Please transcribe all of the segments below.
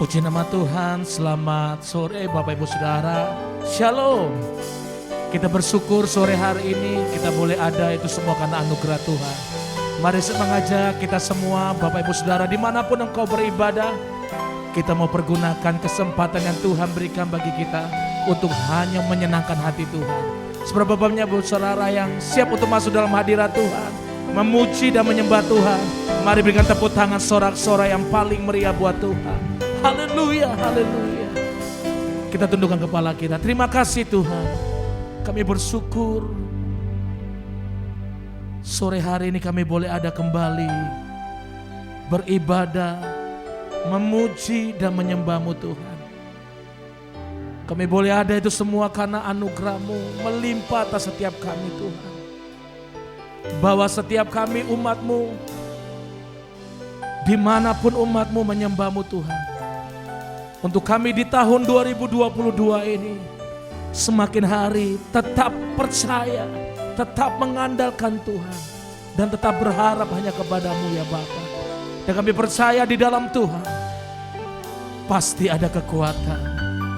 Puji nama Tuhan, selamat sore Bapak Ibu Saudara. Shalom. Kita bersyukur sore hari ini kita boleh ada, itu semua karena anugerah Tuhan. Mari saya mengajak kita semua Bapak Ibu Saudara dimanapun engkau beribadah, kita mau pergunakan kesempatan yang Tuhan berikan bagi kita untuk hanya menyenangkan hati Tuhan. Seperti Bapak Ibu Saudara yang siap untuk masuk dalam hadirat Tuhan, memuji dan menyembah Tuhan, mari berikan tepuk tangan sorak-sorai yang paling meriah buat Tuhan. Haleluya, haleluya. Kita tundukkan kepala kita. Terima kasih Tuhan. Kami bersyukur sore hari ini kami boleh ada kembali beribadah, memuji dan menyembah-Mu Tuhan. Kami boleh ada itu semua karena anugerah-Mu melimpah atas setiap kami Tuhan. Bahwa setiap kami umat-Mu, dimanapun umat-Mu menyembah-Mu Tuhan. Untuk kami di tahun 2022 ini, semakin hari tetap percaya, tetap mengandalkan Tuhan, dan tetap berharap hanya kepada-Mu ya Bapa. Dan kami percaya di dalam Tuhan pasti ada kekuatan,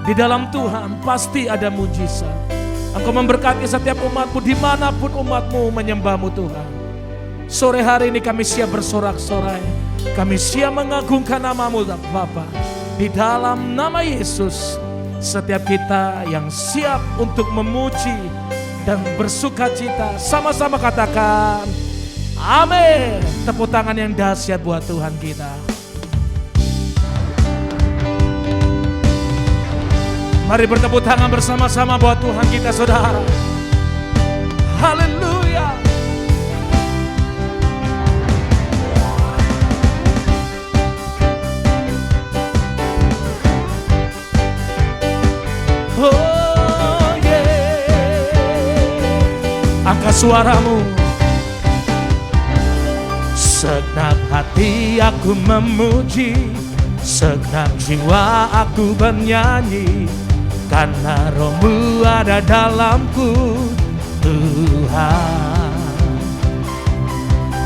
di dalam Tuhan pasti ada mujizat. Engkau memberkati setiap umat-Mu dimanapun umat-Mu menyembah-Mu Tuhan. Sore hari ini kami siap bersorak-sorai, kami siap mengagungkan nama-Mu Bapa. Di dalam nama Yesus, setiap kita yang siap untuk memuji dan bersuka cita, sama-sama katakan amin. Tepuk tangan yang dahsyat buat Tuhan kita. Mari bertepuk tangan bersama-sama buat Tuhan kita saudara. Haleluya. Oh yeah. Angkat suaramu. Segenap hati aku memuji, segenap jiwa aku bernyanyi, karena Roh-Mu ada dalamku Tuhan.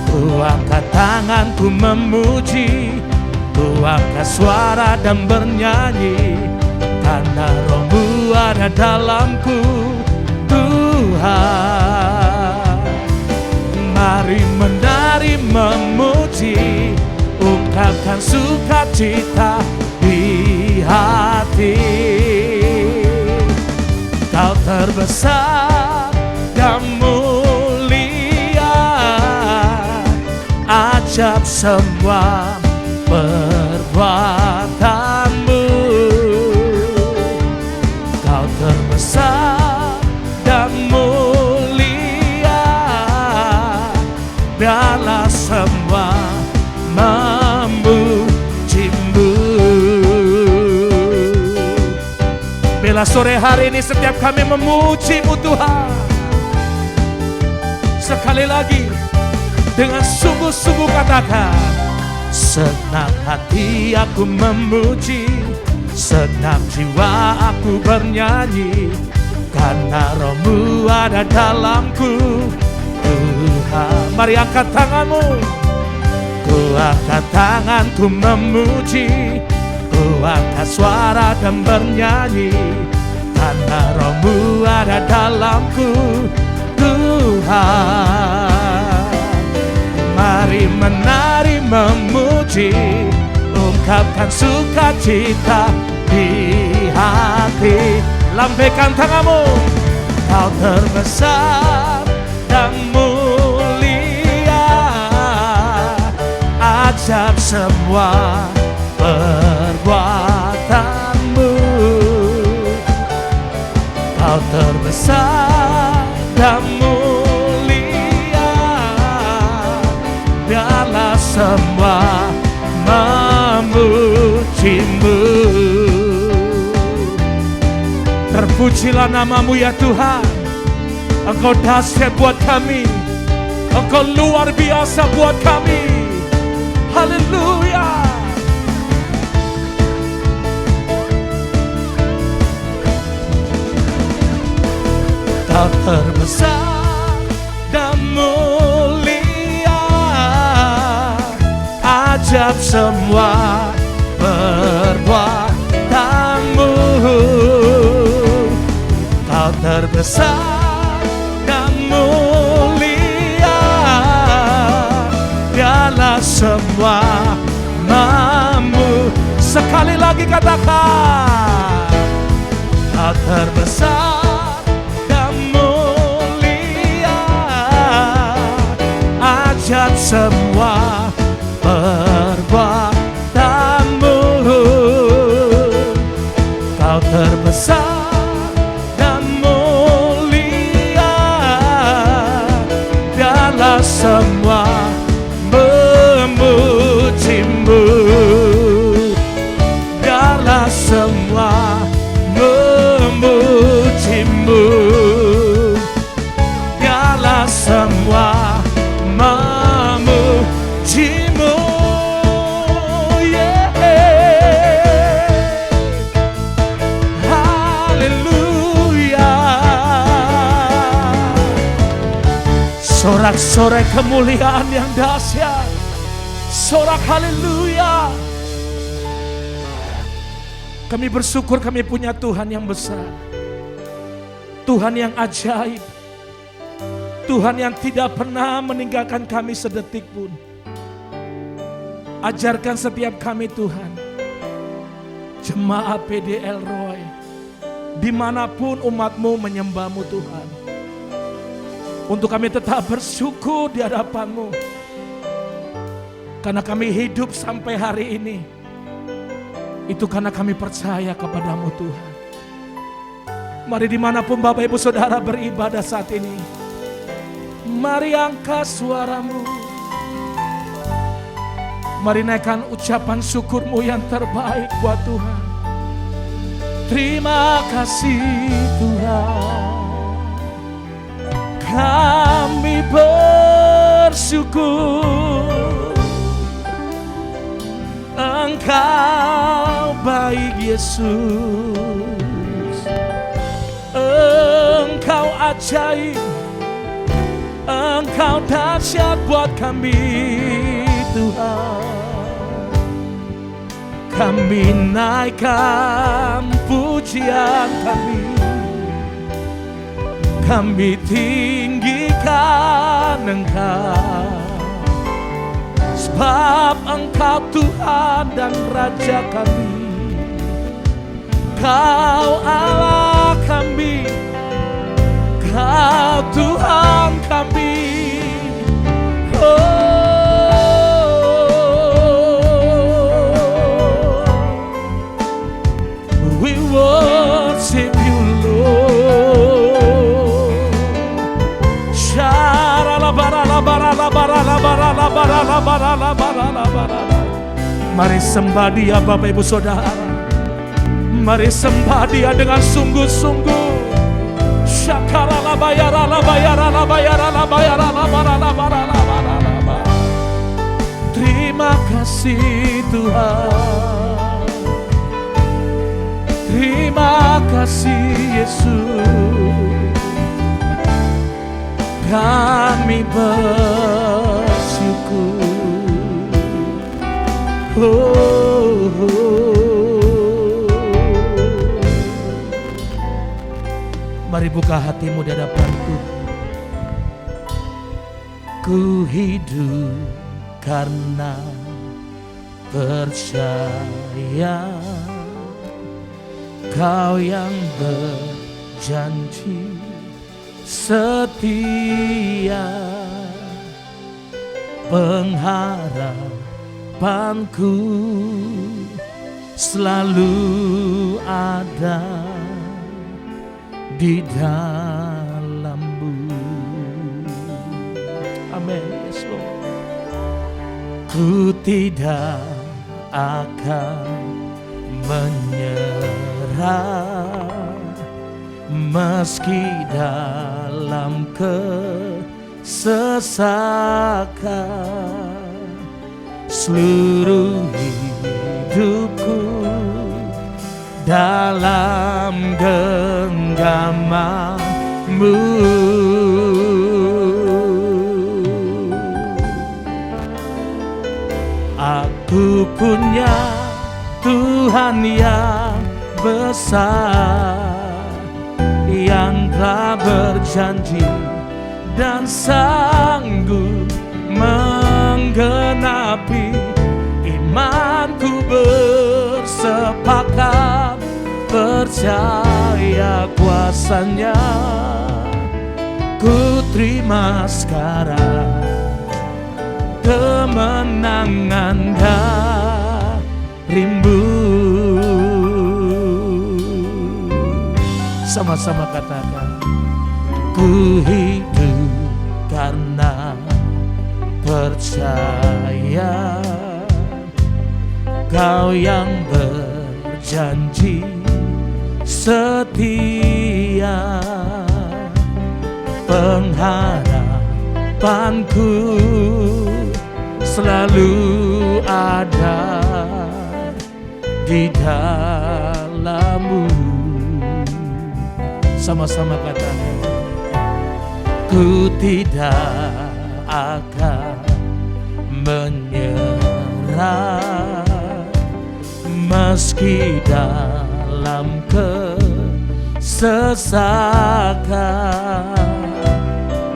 Ku angkat tanganku memuji, ku angkat suara dan bernyanyi, karena Roh-Mu ada dalamku Tuhan. Mari menari memuji, ungkapkan sukacita di hati. Kau terbesar dan mulia, ajab semua perbuatanmu. Kau terbesar dan mulia, biarlah semua memuji-Mu. Bila sore hari ini setiap kami memuji-Mu Tuhan, sekali lagi dengan sungguh-sungguh katakan, senang hati aku memuji, senang jiwa aku bernyanyi, karena Roh-Mu ada dalamku Tuhan. Mari angkat tanganmu. Ku angkat tanganku memuji, ku angkat suara dan bernyanyi, karena Roh-Mu ada dalamku Tuhan. Mari menari memuji, ungkapkan sukacita di hati. Lambaikan tanganmu. Kau terbesar dan mulia, ajab semua perbuatanmu. Kau terbesar dan mulia, biarlah semua memuji-Mu. Terpujilah nama-Mu ya Tuhan. Engkau dahsyat buat kami, Engkau luar biasa buat kami. Haleluya. Kau terbesar dan mulia, ajab semua perbuatan. besar dan mulia, Dialah semua mampu. Sekali lagi katakan, Kau terbesar dan mulia, ajat semua perbuatanmu. Kau terbesar dan mulia, Dialah semua memujimu. Dialah semua memujimu. Dialah semua memujimu. Yeah. Haleluya. Sorak-sorai kemuliaan yang dahsyat. Sorak haleluya. Kami bersyukur kami punya Tuhan yang besar, Tuhan yang ajaib, Tuhan yang tidak pernah meninggalkan kami sedetik pun. Ajarkan setiap kami Tuhan, jemaat PDL Roy, dimanapun umat-Mu menyembah-Mu Tuhan, untuk kami tetap bersyukur di hadapan-Mu, karena kami hidup sampai hari ini. Itu karena kami percaya kepada-Mu Tuhan. Mari dimanapun Bapak Ibu Saudara beribadah saat ini, mari angkat suaramu. Mari naikkan ucapan syukurmu yang terbaik buat Tuhan. Terima kasih Tuhan, kami bersyukur. Engkau baik Yesus, Engkau ajaib, Engkau dahsyat buat kami Tuhan. Kami naikkan pujian kami tinggikan Engkau, sebab Engkau Tuhan dan Raja kami. Kau Allah kami, Kau Tuhan kami. We worship you Lord. Mari sembah Dia Bapak Ibu Saudara. Mari sembah Dia dengan sungguh-sungguh. Terima kasih Tuhan, terima kasih Yesus. Kami bersyukur. Mari buka hatimu di hadapan Tuhan. Ku hidup karena percaya, Kau yang berjanji setia. Pengharapanku selalu ada di dalam-Mu. Amin. Yes, Lord. Ku tidak akan menyerah, meski dalam kesesakan. Seluruh hidupku dalam genggaman-Mu. Aku punya Tuhan yang besar, yang telah berjanji dan sanggup menggenapi. Imanku bersepakat percaya kuasanya. Ku terima sekarang kemenangan darimu. Sama-sama katakan, ku hidup karena percaya. Kau yang berjanji setia, pengharapanku selalu ada di dalam-Mu. Sama-sama katakan, ku tidak akan menyerah meski dalam kesesakan.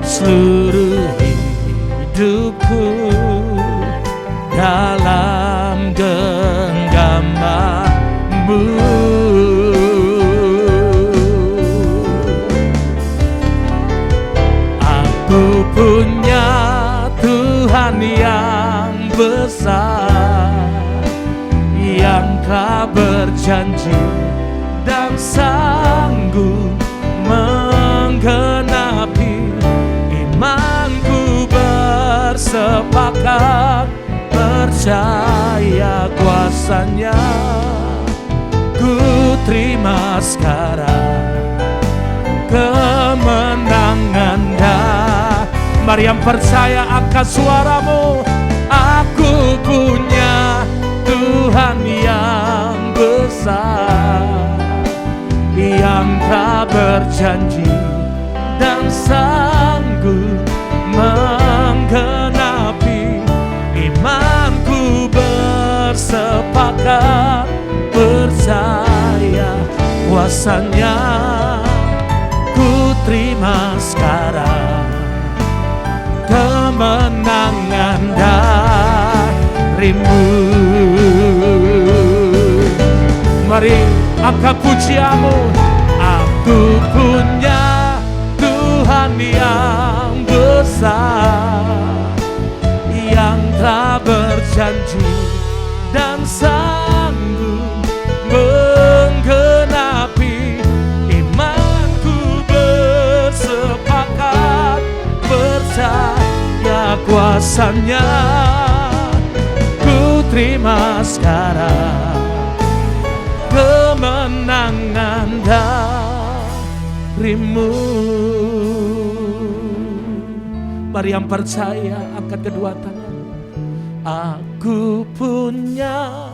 Seluruh hidupku dalam genggaman-Mu. Aku punya Tuhan yang besar, yang telah berjanji dan sanggup menggenapi. Imanku bersepakat percaya kuasanya. Ku terima sekarang kemenangan. Mari yang percaya angkat suaramu. Aku punya Tuhan yang besar, yang tak berjanji dan sanggup menggenapi. Imanku bersepakat percaya kuasanya. Ku terima sekarang kemenangan darimu. Mari angkat pujianmu. Aku punya Tuhan yang besar, yang telah berjanji dan sanggup menggenapi. Imanku bersepakat percaya kuasanya. Ku terima sekarang kemenangan darimu. Mari yang percaya angkat kedua tangan. Aku punya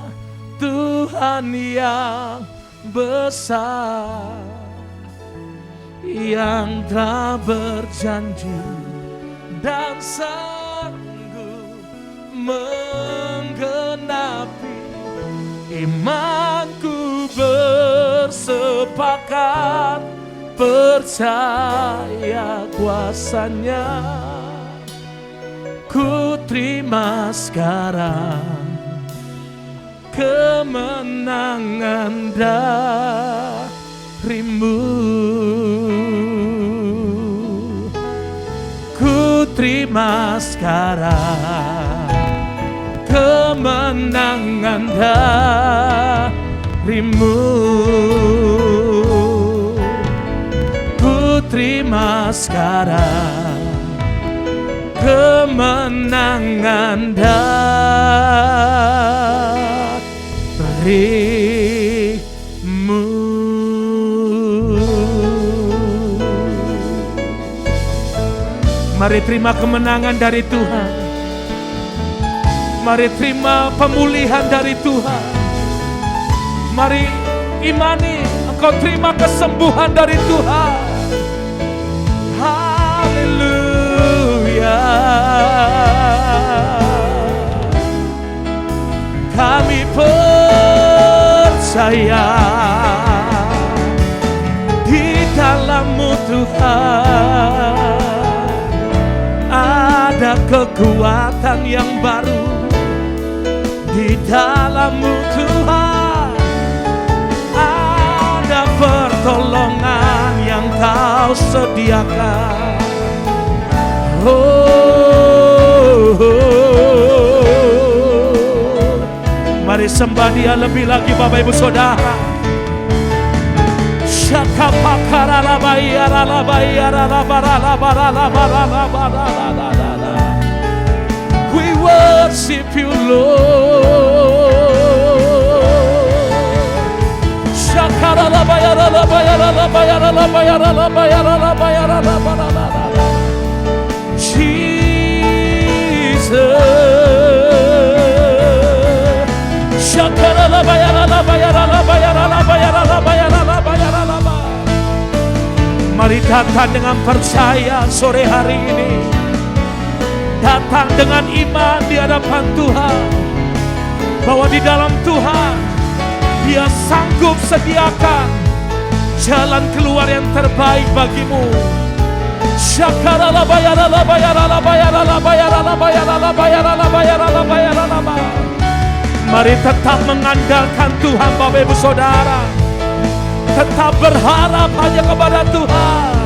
Tuhan yang besar, yang telah berjanji dan sanggup menggenapi. Imanku bersepakat percaya kuasanya. Ku terima sekarang kemenangan darimu. Ku terima sekarang kemenangan darimu. Ku terima sekarang kemenangan darimu. Mari terima kemenangan dari Tuhan. Mari terima pemulihan dari Tuhan. Mari imani engkau terima kesembuhan dari Tuhan. Haleluya. Kami percaya di dalam-Mu Tuhan. Tuhan. Ada kekuatan yang baru di dalam-Mu Tuhan. Ada pertolongan yang Kau sediakan. Mari sembah Dia lebih lagi Bapak Ibu Saudara. We worship You, Lord. Mari datang dengan percaya sore hari ini. Datang dengan iman di hadapan Tuhan, bahwa di dalam Tuhan Dia sanggup sediakan jalan keluar yang terbaik bagimu. Mari tetap mengandalkan Tuhan Bapak Ibu Saudara. Tetap berharap hanya kepada Tuhan.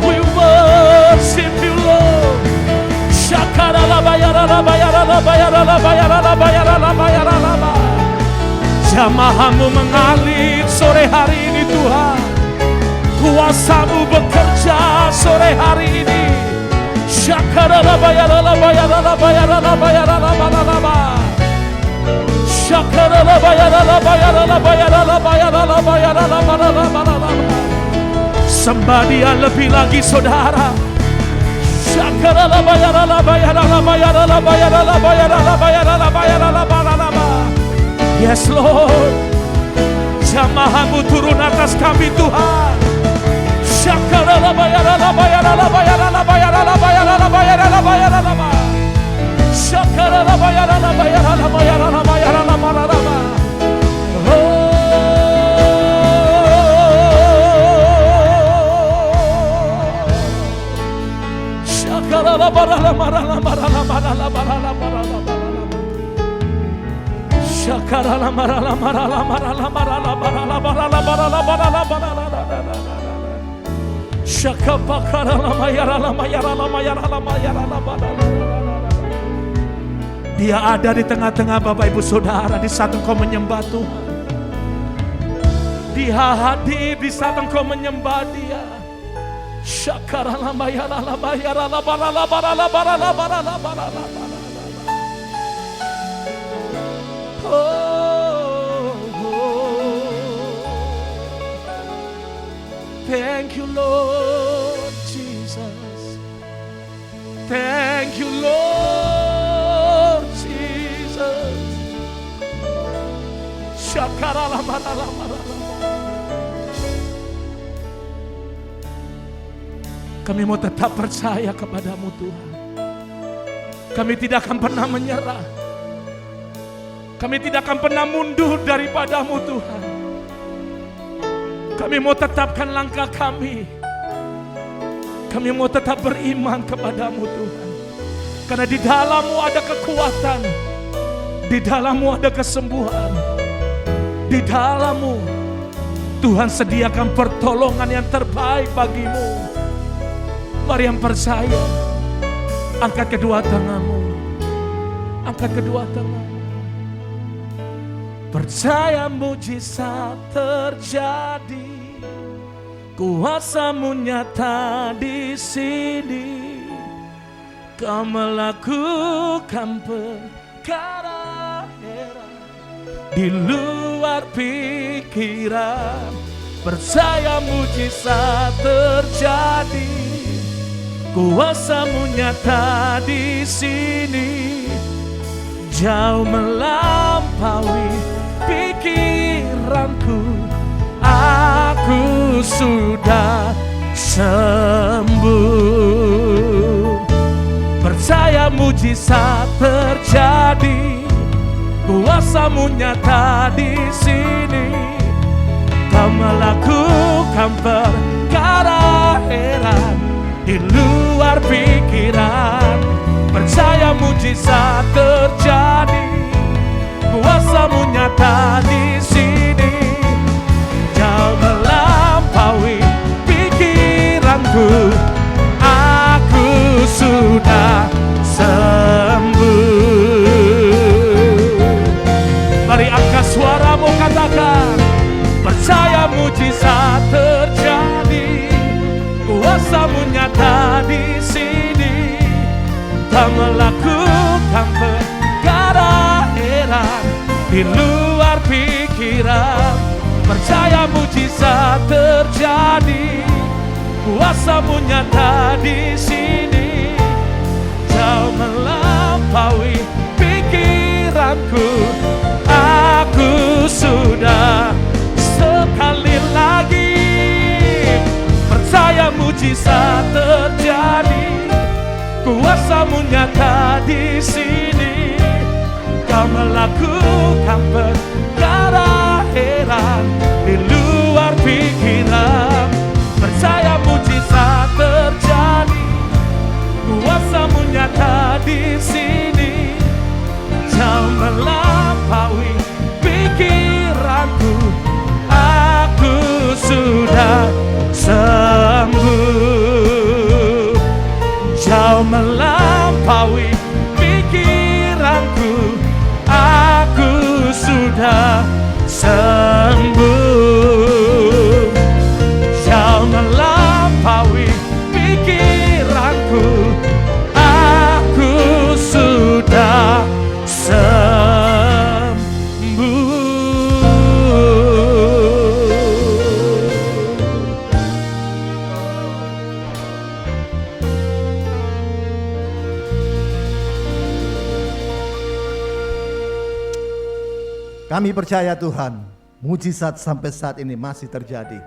We worship You, Lord. Jamaah-Mu mengalir sore hari ini Tuhan. Kuasa-Mu bekerja sore hari ini. Sembah Dia lebih lagi saudara. Yes Lord. Jamaah-Mu turun atas kami Tuhan. Dia ada di tengah-tengah Bapak Ibu Saudara di saat engkau menyembah Tuhan. Dia hadir di saat engkau menyembah Dia. Thank You Lord Jesus. Thank You Lord Jesus. Kami mau tetap percaya kepada-Mu Tuhan. Kami tidak akan pernah menyerah. Kami tidak akan pernah mundur daripada-Mu Tuhan. Kami mau tetapkan langkah kami. Kami mau tetap beriman kepada-Mu Tuhan. Karena di dalam-Mu ada kekuatan. Di dalam-Mu ada kesembuhan. Di dalam-Mu Tuhan sediakan pertolongan yang terbaik bagimu. Mari yang percaya, angkat kedua tanganmu. Angkat kedua tanganmu. Percaya mujizat terjadi, kuasa-Mu nyata di sini. Kau melakukan perkara heran di luar pikiran. Percaya mujizat terjadi, kuasa-Mu nyata di sini. Jauh melampaui pikiranku, aku sudah sembuh. Percaya mujizat terjadi, kuasa-Mu nyata di sini. Kau melakukan perkara heran di luar pikiran. Percaya mujizat terjadi, kuasa-Mu nyata di sini. Jauh melampaui pikiranku, aku sudah sembuh. Mari angkat suaramu, katakan, percaya mujizat terjadi, kuasa-Mu nyata di sini. Kau melakukan perkara heran di luar pikiran. Percaya mujizat terjadi, kuasa-Mu nyata di sini. Jauh melampaui pikiranku, aku sudah. Sekali lagi, percaya mujizat terjadi, kuasa-Mu nyata di sini. Kau melakukan perkara heran di luar pikiran. Percaya mujizat terjadi, kuasa-Mu nyata di sini. Jauh melampaui pikiranku, aku sudah sembuh. Jauh melampaui pikiranku, aku sudah sembuh. Jauh melampaui pikiranku, aku sudah sembuh. Kami percaya Tuhan, mujizat sampai saat ini masih terjadi.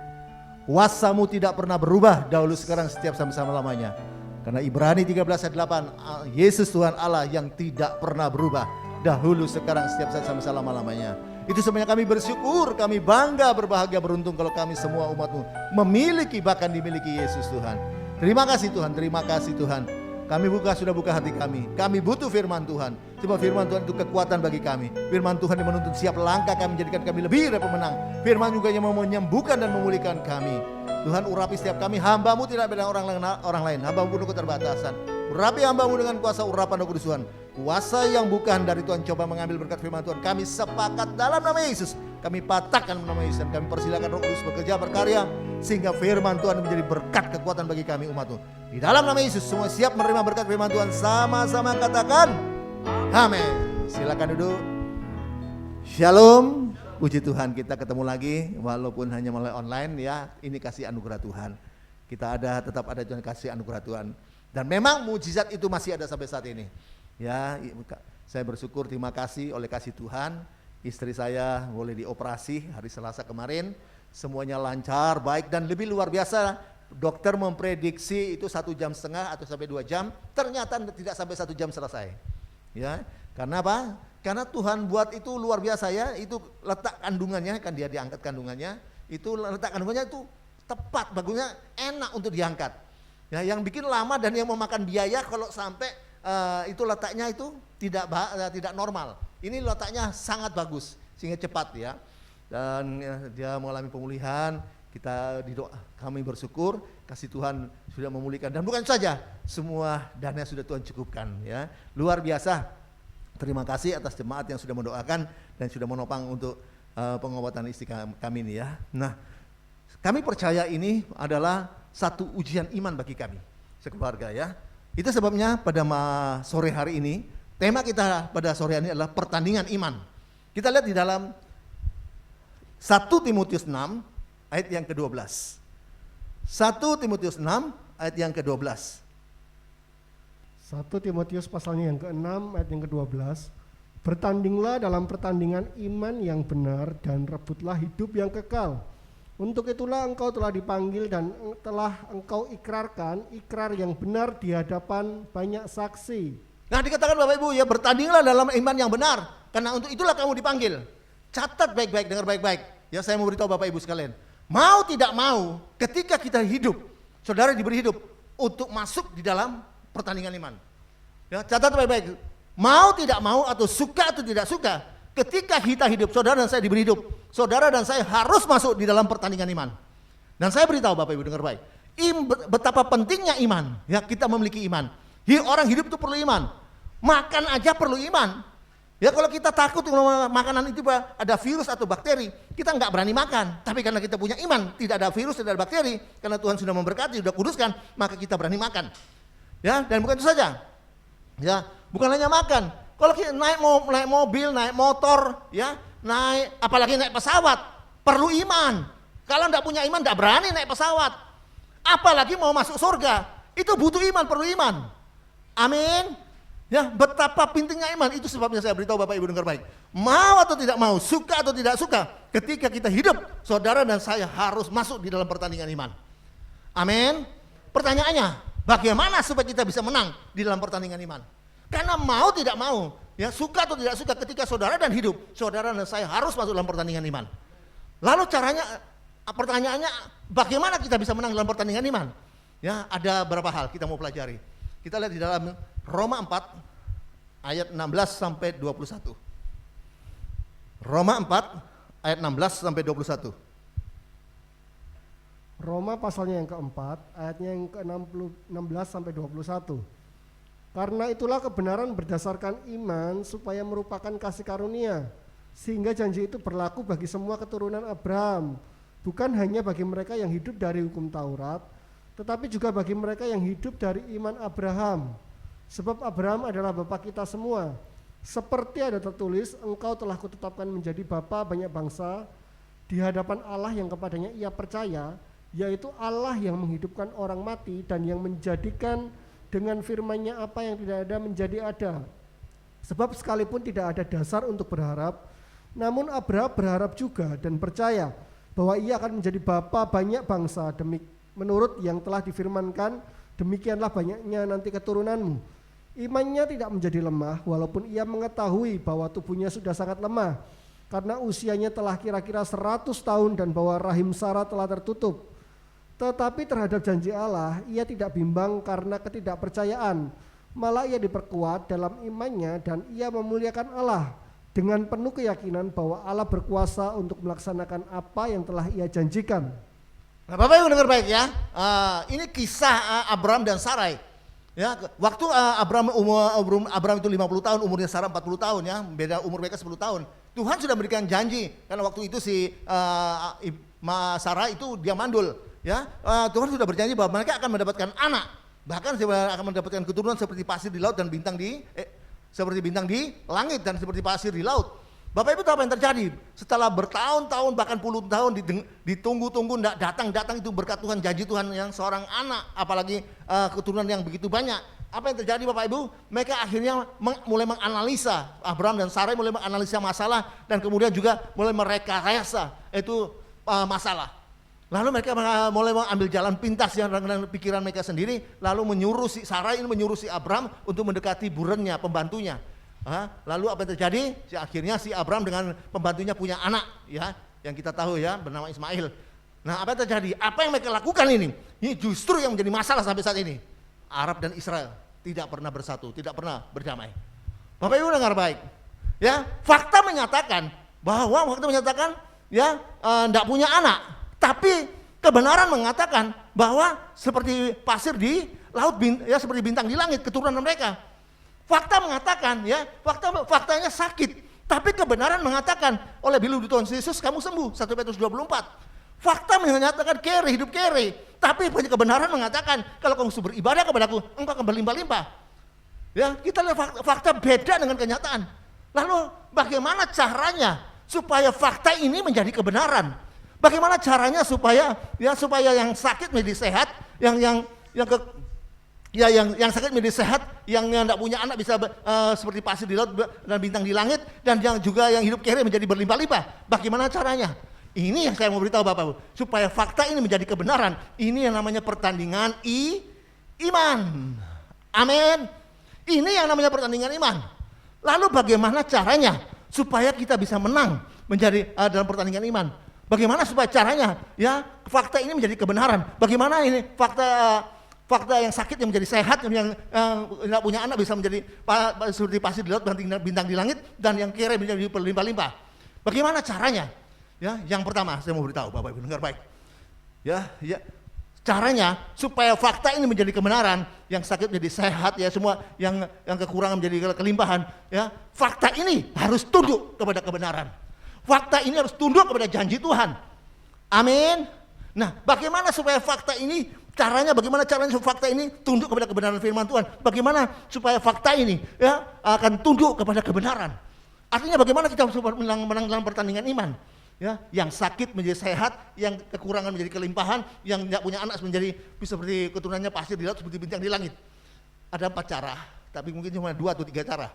Kuasa-Mu tidak pernah berubah, dahulu sekarang setiap sampai selama-lamanya. Karena Ibrani 13 ayat 8, Yesus Tuhan Allah yang tidak pernah berubah, dahulu sekarang setiap saat sampai selama-lamanya. Itu sebenarnya kami bersyukur, kami bangga, berbahagia, beruntung kalau kami semua umat-Mu memiliki, bahkan dimiliki Yesus Tuhan. Terima kasih Tuhan, terima kasih Tuhan. Kami sudah buka hati kami. Kami butuh firman Tuhan. Sebab firman Tuhan itu kekuatan bagi kami. Firman Tuhan yang menuntun siap langkah kami, menjadikan kami lebih dari pemenang. Firman juga yang mau menyembuhkan dan memulihkan kami. Tuhan urapi setiap kami. Hamba-Mu tidak beda orang lain. Hamba-Mu penuh keterbatasan. Urapi hamba-Mu dengan kuasa urapan Roh Kudus Tuhan. Kuasa yang bukan dari Tuhan coba mengambil berkat firman Tuhan. Kami sepakat dalam nama Yesus. Kami patahkan nama Yesus dan kami persilakan Roh Kudus bekerja berkarya. Sehingga firman Tuhan menjadi berkat kekuatan bagi kami umat-Mu. Di dalam nama Yesus semua siap menerima berkat firman Tuhan. Sama-sama katakan amin. Silakan duduk. Shalom. Puji Tuhan, kita ketemu lagi walaupun hanya melalui online ya. Ini kasih anugerah Tuhan. Kita tetap ada Tuhan, kasih anugerah Tuhan. Dan memang mujizat itu masih ada sampai saat ini. Ya, saya bersyukur, terima kasih oleh kasih Tuhan. Istri saya boleh dioperasi hari Selasa kemarin. Semuanya lancar, baik dan lebih luar biasa. Dokter memprediksi itu 1,5 jam atau sampai 2 jam. Ternyata tidak sampai 1 jam selesai. Ya, karena apa? Karena Tuhan buat itu luar biasa ya. Itu letak kandungannya, kan dia diangkat kandungannya. Itu letak kandungannya itu tepat, bagusnya enak untuk diangkat. Ya, yang bikin lama dan yang memakan biaya kalau sampai itu letaknya itu tidak normal. Ini letaknya sangat bagus sehingga cepat ya. Dan dia mengalami pemulihan. Kami bersyukur kasih Tuhan sudah memulihkan, dan bukan saja semua dana sudah Tuhan cukupkan ya. Luar biasa. Terima kasih atas jemaat yang sudah mendoakan dan sudah menopang untuk pengobatan istri kami ini ya. Nah, kami percaya ini adalah satu ujian iman bagi kami sekeluarga ya. Itu sebabnya pada sore hari ini tema kita pada sore hari ini adalah pertandingan iman. Kita lihat di dalam 1 Timotius 6 ayat yang ke-12. 1 Timotius 6 ayat yang ke-12. 1 Timotius pasalnya yang ke-6 ayat yang ke-12. Bertandinglah dalam pertandingan iman yang benar dan rebutlah hidup yang kekal. Untuk itulah engkau telah dipanggil dan telah engkau ikrarkan ikrar yang benar di hadapan banyak saksi, Nah dikatakan Bapak Ibu ya bertandinglah dalam iman yang benar. Karena untuk itulah kamu dipanggil. Catat baik-baik, dengar baik-baik. Ya saya mau beritahu Bapak Ibu sekalian. Mau tidak mau ketika kita hidup, saudara diberi hidup untuk masuk di dalam pertandingan iman. Ya catat baik-baik. Mau tidak mau atau suka atau tidak suka, ketika kita hidup, saudara dan saya diberi hidup, saudara dan saya harus masuk di dalam pertandingan iman. Dan saya beritahu Bapak Ibu dengar baik. Betapa pentingnya iman. Ya kita memiliki iman. Orang hidup itu perlu iman. Makan aja perlu iman. Ya kalau kita takut kalau makanan itu ada virus atau bakteri, kita nggak berani makan. Tapi karena kita punya iman, tidak ada virus, tidak ada bakteri, karena Tuhan sudah memberkati, sudah kuduskan, maka kita berani makan. Ya dan bukan itu saja. Ya bukan hanya makan. Kalau kita naik mobil, naik motor, ya naik, apalagi naik pesawat, perlu iman. Kalau nggak punya iman, nggak berani naik pesawat. Apalagi mau masuk surga, itu butuh iman, perlu iman. Amin. Ya, betapa pentingnya iman. Itu sebabnya saya beritahu Bapak Ibu dengar baik. Mau atau tidak mau, suka atau tidak suka, ketika kita hidup, saudara dan saya harus masuk di dalam pertandingan iman. Amin. Pertanyaannya, bagaimana supaya kita bisa menang di dalam pertandingan iman? Karena mau tidak mau, ya suka atau tidak suka, ketika saudara dan hidup, saudara dan saya harus masuk dalam pertandingan iman. Lalu caranya, pertanyaannya, bagaimana kita bisa menang dalam pertandingan iman? Ya, ada beberapa hal kita mau pelajari. Kita lihat di dalam Roma 4 ayat 16 sampai 21. Roma 4 ayat 16 sampai 21. Roma pasalnya yang keempat, ayatnya yang ke-16 sampai 21. Karena itulah kebenaran berdasarkan iman supaya merupakan kasih karunia, sehingga janji itu berlaku bagi semua keturunan Abraham, bukan hanya bagi mereka yang hidup dari hukum Taurat, tetapi juga bagi mereka yang hidup dari iman Abraham. Sebab Abraham adalah bapa kita semua. Seperti ada tertulis, engkau telah kutetapkan menjadi bapa banyak bangsa di hadapan Allah yang kepadanya ia percaya, yaitu Allah yang menghidupkan orang mati dan yang menjadikan dengan firman-Nya apa yang tidak ada menjadi ada. Sebab sekalipun tidak ada dasar untuk berharap, namun Abraham berharap juga dan percaya bahwa ia akan menjadi bapa banyak bangsa menurut yang telah difirmankan, demikianlah banyaknya nanti keturunanmu. Imannya tidak menjadi lemah walaupun ia mengetahui bahwa tubuhnya sudah sangat lemah karena usianya telah kira-kira 100 tahun dan bahwa rahim Sarah telah tertutup. Tetapi terhadap janji Allah ia tidak bimbang karena ketidakpercayaan, malah ia diperkuat dalam imannya dan ia memuliakan Allah dengan penuh keyakinan bahwa Allah berkuasa untuk melaksanakan apa yang telah ia janjikan. Nah, Bapak Ibu dengar baik ya. Ini kisah Abraham dan Sarai. Ya, waktu Abraham itu 50 tahun, umurnya Sarah 40 tahun ya, beda umur mereka 10 tahun. Tuhan sudah memberikan janji karena waktu itu si Sarah itu dia mandul, ya. Tuhan sudah berjanji bahwa mereka akan mendapatkan anak. Bahkan akan mendapatkan keturunan seperti pasir di laut dan bintang di langit dan seperti pasir di laut. Bapak Ibu tahu apa yang terjadi? Setelah bertahun-tahun bahkan puluh tahun ditunggu-tunggu datang itu berkat Tuhan, janji Tuhan yang seorang anak, apalagi keturunan yang begitu banyak. Apa yang terjadi Bapak Ibu? Mereka akhirnya mulai menganalisa, Abraham dan Sarai mulai menganalisa masalah dan kemudian juga mulai merekayasa itu masalah. Lalu mereka mulai mengambil jalan pintas yang dengan pikiran mereka sendiri, lalu Sarai ini menyuruh si Abraham untuk mendekati burennya, pembantunya. Lalu apa yang terjadi? Akhirnya si Abraham dengan pembantunya punya anak, ya, yang kita tahu ya, bernama Ismail. Nah, apa yang terjadi? Apa yang mereka lakukan ini? Ini justru yang menjadi masalah sampai saat ini. Arab dan Israel tidak pernah bersatu, tidak pernah berdamai. Bapak Ibu dengar baik, ya, fakta menyatakan ya, tidak punya anak, tapi kebenaran mengatakan bahwa seperti pasir di laut, ya, seperti bintang di langit keturunan mereka. Fakta mengatakan ya, faktanya sakit, tapi kebenaran mengatakan oleh bilu Tuhan Yesus kamu sembuh, 1 Petrus 24. Fakta menyatakan hidup kere, tapi kebenaran mengatakan kalau kamu beribadah kepadaku, engkau akan berlimpah-limpah. Ya, kita lihat fakta beda dengan kenyataan. Lalu bagaimana caranya supaya fakta ini menjadi kebenaran? Bagaimana caranya supaya yang sakit menjadi sehat, yang sakit menjadi sehat, yang tidak punya anak bisa seperti pasir di laut dan bintang di langit, dan yang juga yang hidup kere menjadi berlimpah-limpah. Bagaimana caranya? Ini yang saya mau beritahu Bapak Ibu, supaya fakta ini menjadi kebenaran. Ini yang namanya pertandingan iman. Amin. Ini yang namanya pertandingan iman. Lalu bagaimana caranya supaya kita bisa menang menjadi dalam pertandingan iman? Bagaimana supaya caranya ya fakta ini menjadi kebenaran? Bagaimana ini fakta yang sakit yang menjadi sehat, yang tidak punya anak bisa menjadi seperti pasir di laut, bintang di langit, dan yang kere menjadi berlimpah-limpah. Bagaimana caranya? Ya, yang pertama saya mau beritahu Bapak Ibu dengar baik. Ya, caranya supaya fakta ini menjadi kebenaran, yang sakit menjadi sehat, ya semua yang kekurangan menjadi kelimpahan, ya. Fakta ini harus tunduk kepada kebenaran. Fakta ini harus tunduk kepada janji Tuhan. Amin. Nah, bagaimana supaya fakta ini bagaimana caranya supaya fakta ini tunduk kepada kebenaran firman Tuhan? Bagaimana supaya fakta ini ya akan tunduk kepada kebenaran? Artinya bagaimana kita supaya menang dalam pertandingan iman? Ya, yang sakit menjadi sehat, yang kekurangan menjadi kelimpahan, yang tidak punya anak menjadi seperti keturunannya pasir di laut, seperti bintang di langit. Ada 4 cara, tapi mungkin cuma 2 atau 3 cara.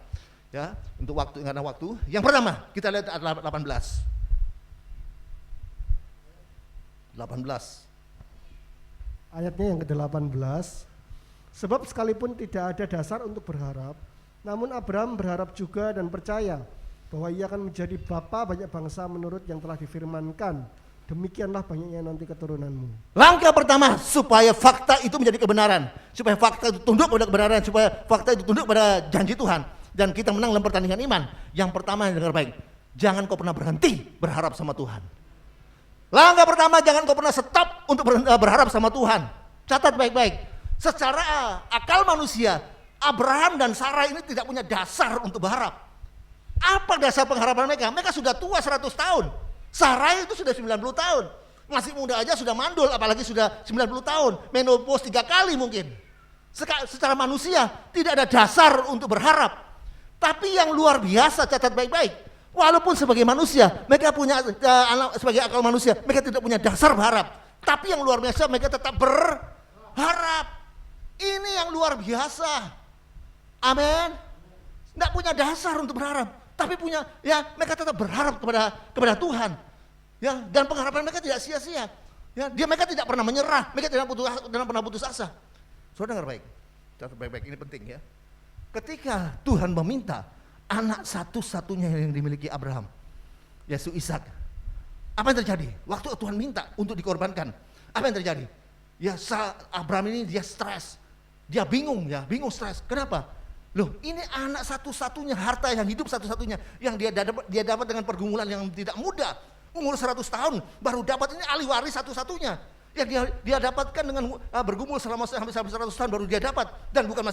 Ya, untuk waktu, karena waktu. Yang pertama, kita lihat 18. Ayatnya yang ke-18. Sebab sekalipun tidak ada dasar untuk berharap, namun Abraham berharap juga dan percaya bahwa ia akan menjadi bapa banyak bangsa menurut yang telah difirmankan. Demikianlah banyaknya nanti keturunanmu. Langkah pertama supaya fakta itu menjadi kebenaran, supaya fakta itu tunduk pada kebenaran, supaya fakta itu tunduk pada janji Tuhan, dan kita menang dalam pertandingan iman. Yang pertama, dengar baik, jangan kau pernah berhenti berharap sama Tuhan. Langkah pertama, jangan kau pernah stop untuk berharap sama Tuhan. Catat baik-baik. Secara akal manusia, Abraham dan Sarah ini tidak punya dasar untuk berharap. Apa dasar pengharapan mereka? Mereka sudah tua 100 tahun. Sarah itu sudah 90 tahun. Masih muda aja sudah mandul, apalagi sudah 90 tahun. Menopause 3 kali mungkin. Secara manusia tidak ada dasar untuk berharap. Tapi yang luar biasa, catat baik-baik. Walaupun sebagai manusia, mereka punya sebagai akal manusia, mereka tidak punya dasar berharap. Tapi yang luar biasa, mereka tetap berharap. Ini yang luar biasa. Amin. Tidak punya dasar untuk berharap, tapi punya, ya mereka tetap berharap kepada Tuhan. Ya, dan pengharapan mereka tidak sia-sia. Ya, mereka tidak pernah menyerah, mereka tidak pernah putus asa. Saudara dengar baik, catat baik-baik, ini penting ya. Ketika Tuhan meminta anak satu-satunya yang dimiliki Abraham, yaitu Ishak, apa yang terjadi? Waktu Tuhan minta untuk dikorbankan, apa yang terjadi? Ya, Abraham ini dia stres, dia bingung, stres. Kenapa? Loh, ini anak satu-satunya, harta yang hidup satu-satunya, yang dia dapat dengan pergumulan yang tidak mudah. Umur 100 tahun baru dapat, ini ahli waris satu-satunya. Yang dia dapatkan dengan bergumul selama sampai 100 tahun baru dia dapat, dan bukan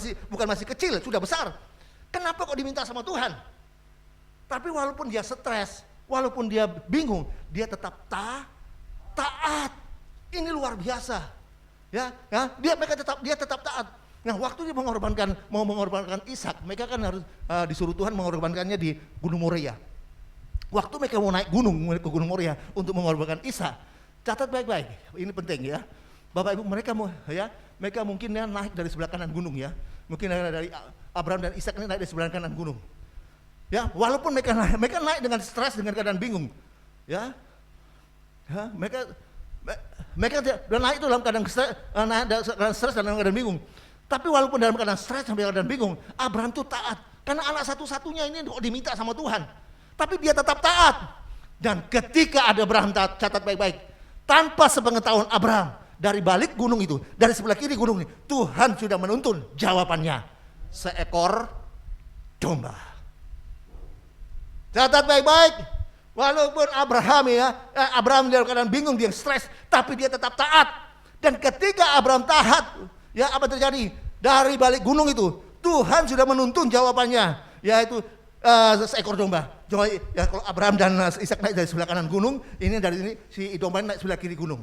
masih kecil, sudah besar. Kenapa kok diminta sama Tuhan? Tapi walaupun dia stres, walaupun dia bingung, dia tetap taat. Ini luar biasa. Ya, dia tetap taat. Nah, waktu dia mau mengorbankan Ishak, mereka kan harus disuruh Tuhan mengorbankannya di Gunung Moria. Waktu mereka mau naik ke Gunung Moria untuk mengorbankan Ishak, catat baik-baik, ini penting ya. Bapak Ibu, mereka mungkin naik dari sebelah kanan gunung ya. Mungkin dari Abraham dan Ishak ini naik dari sebelah kanan gunung. Ya, walaupun mereka naik dengan stres, dengan keadaan bingung. Ya. Mereka naik itu dalam keadaan stres dan dalam keadaan bingung. Tapi walaupun dalam keadaan stres sampai keadaan bingung, Abraham itu taat. Karena anak satu-satunya ini kok diminta sama Tuhan. Tapi dia tetap taat. Dan ketika ada Abraham taat, catat baik-baik, tanpa sepengetahuan Abraham, dari balik gunung itu, dari sebelah kiri gunung ini, Tuhan sudah menuntun jawabannya. Seekor domba. Catat baik-baik. Walaupun Abraham dalam keadaan bingung, dia stres, tapi dia tetap taat. Dan ketika Abraham taat, ya apa terjadi? Dari balik gunung itu, Tuhan sudah menuntun jawabannya, yaitu seekor domba. Ya, kalau Abraham dan Ishak naik dari sebelah kanan gunung, ini dari sini si domba naik sebelah kiri gunung.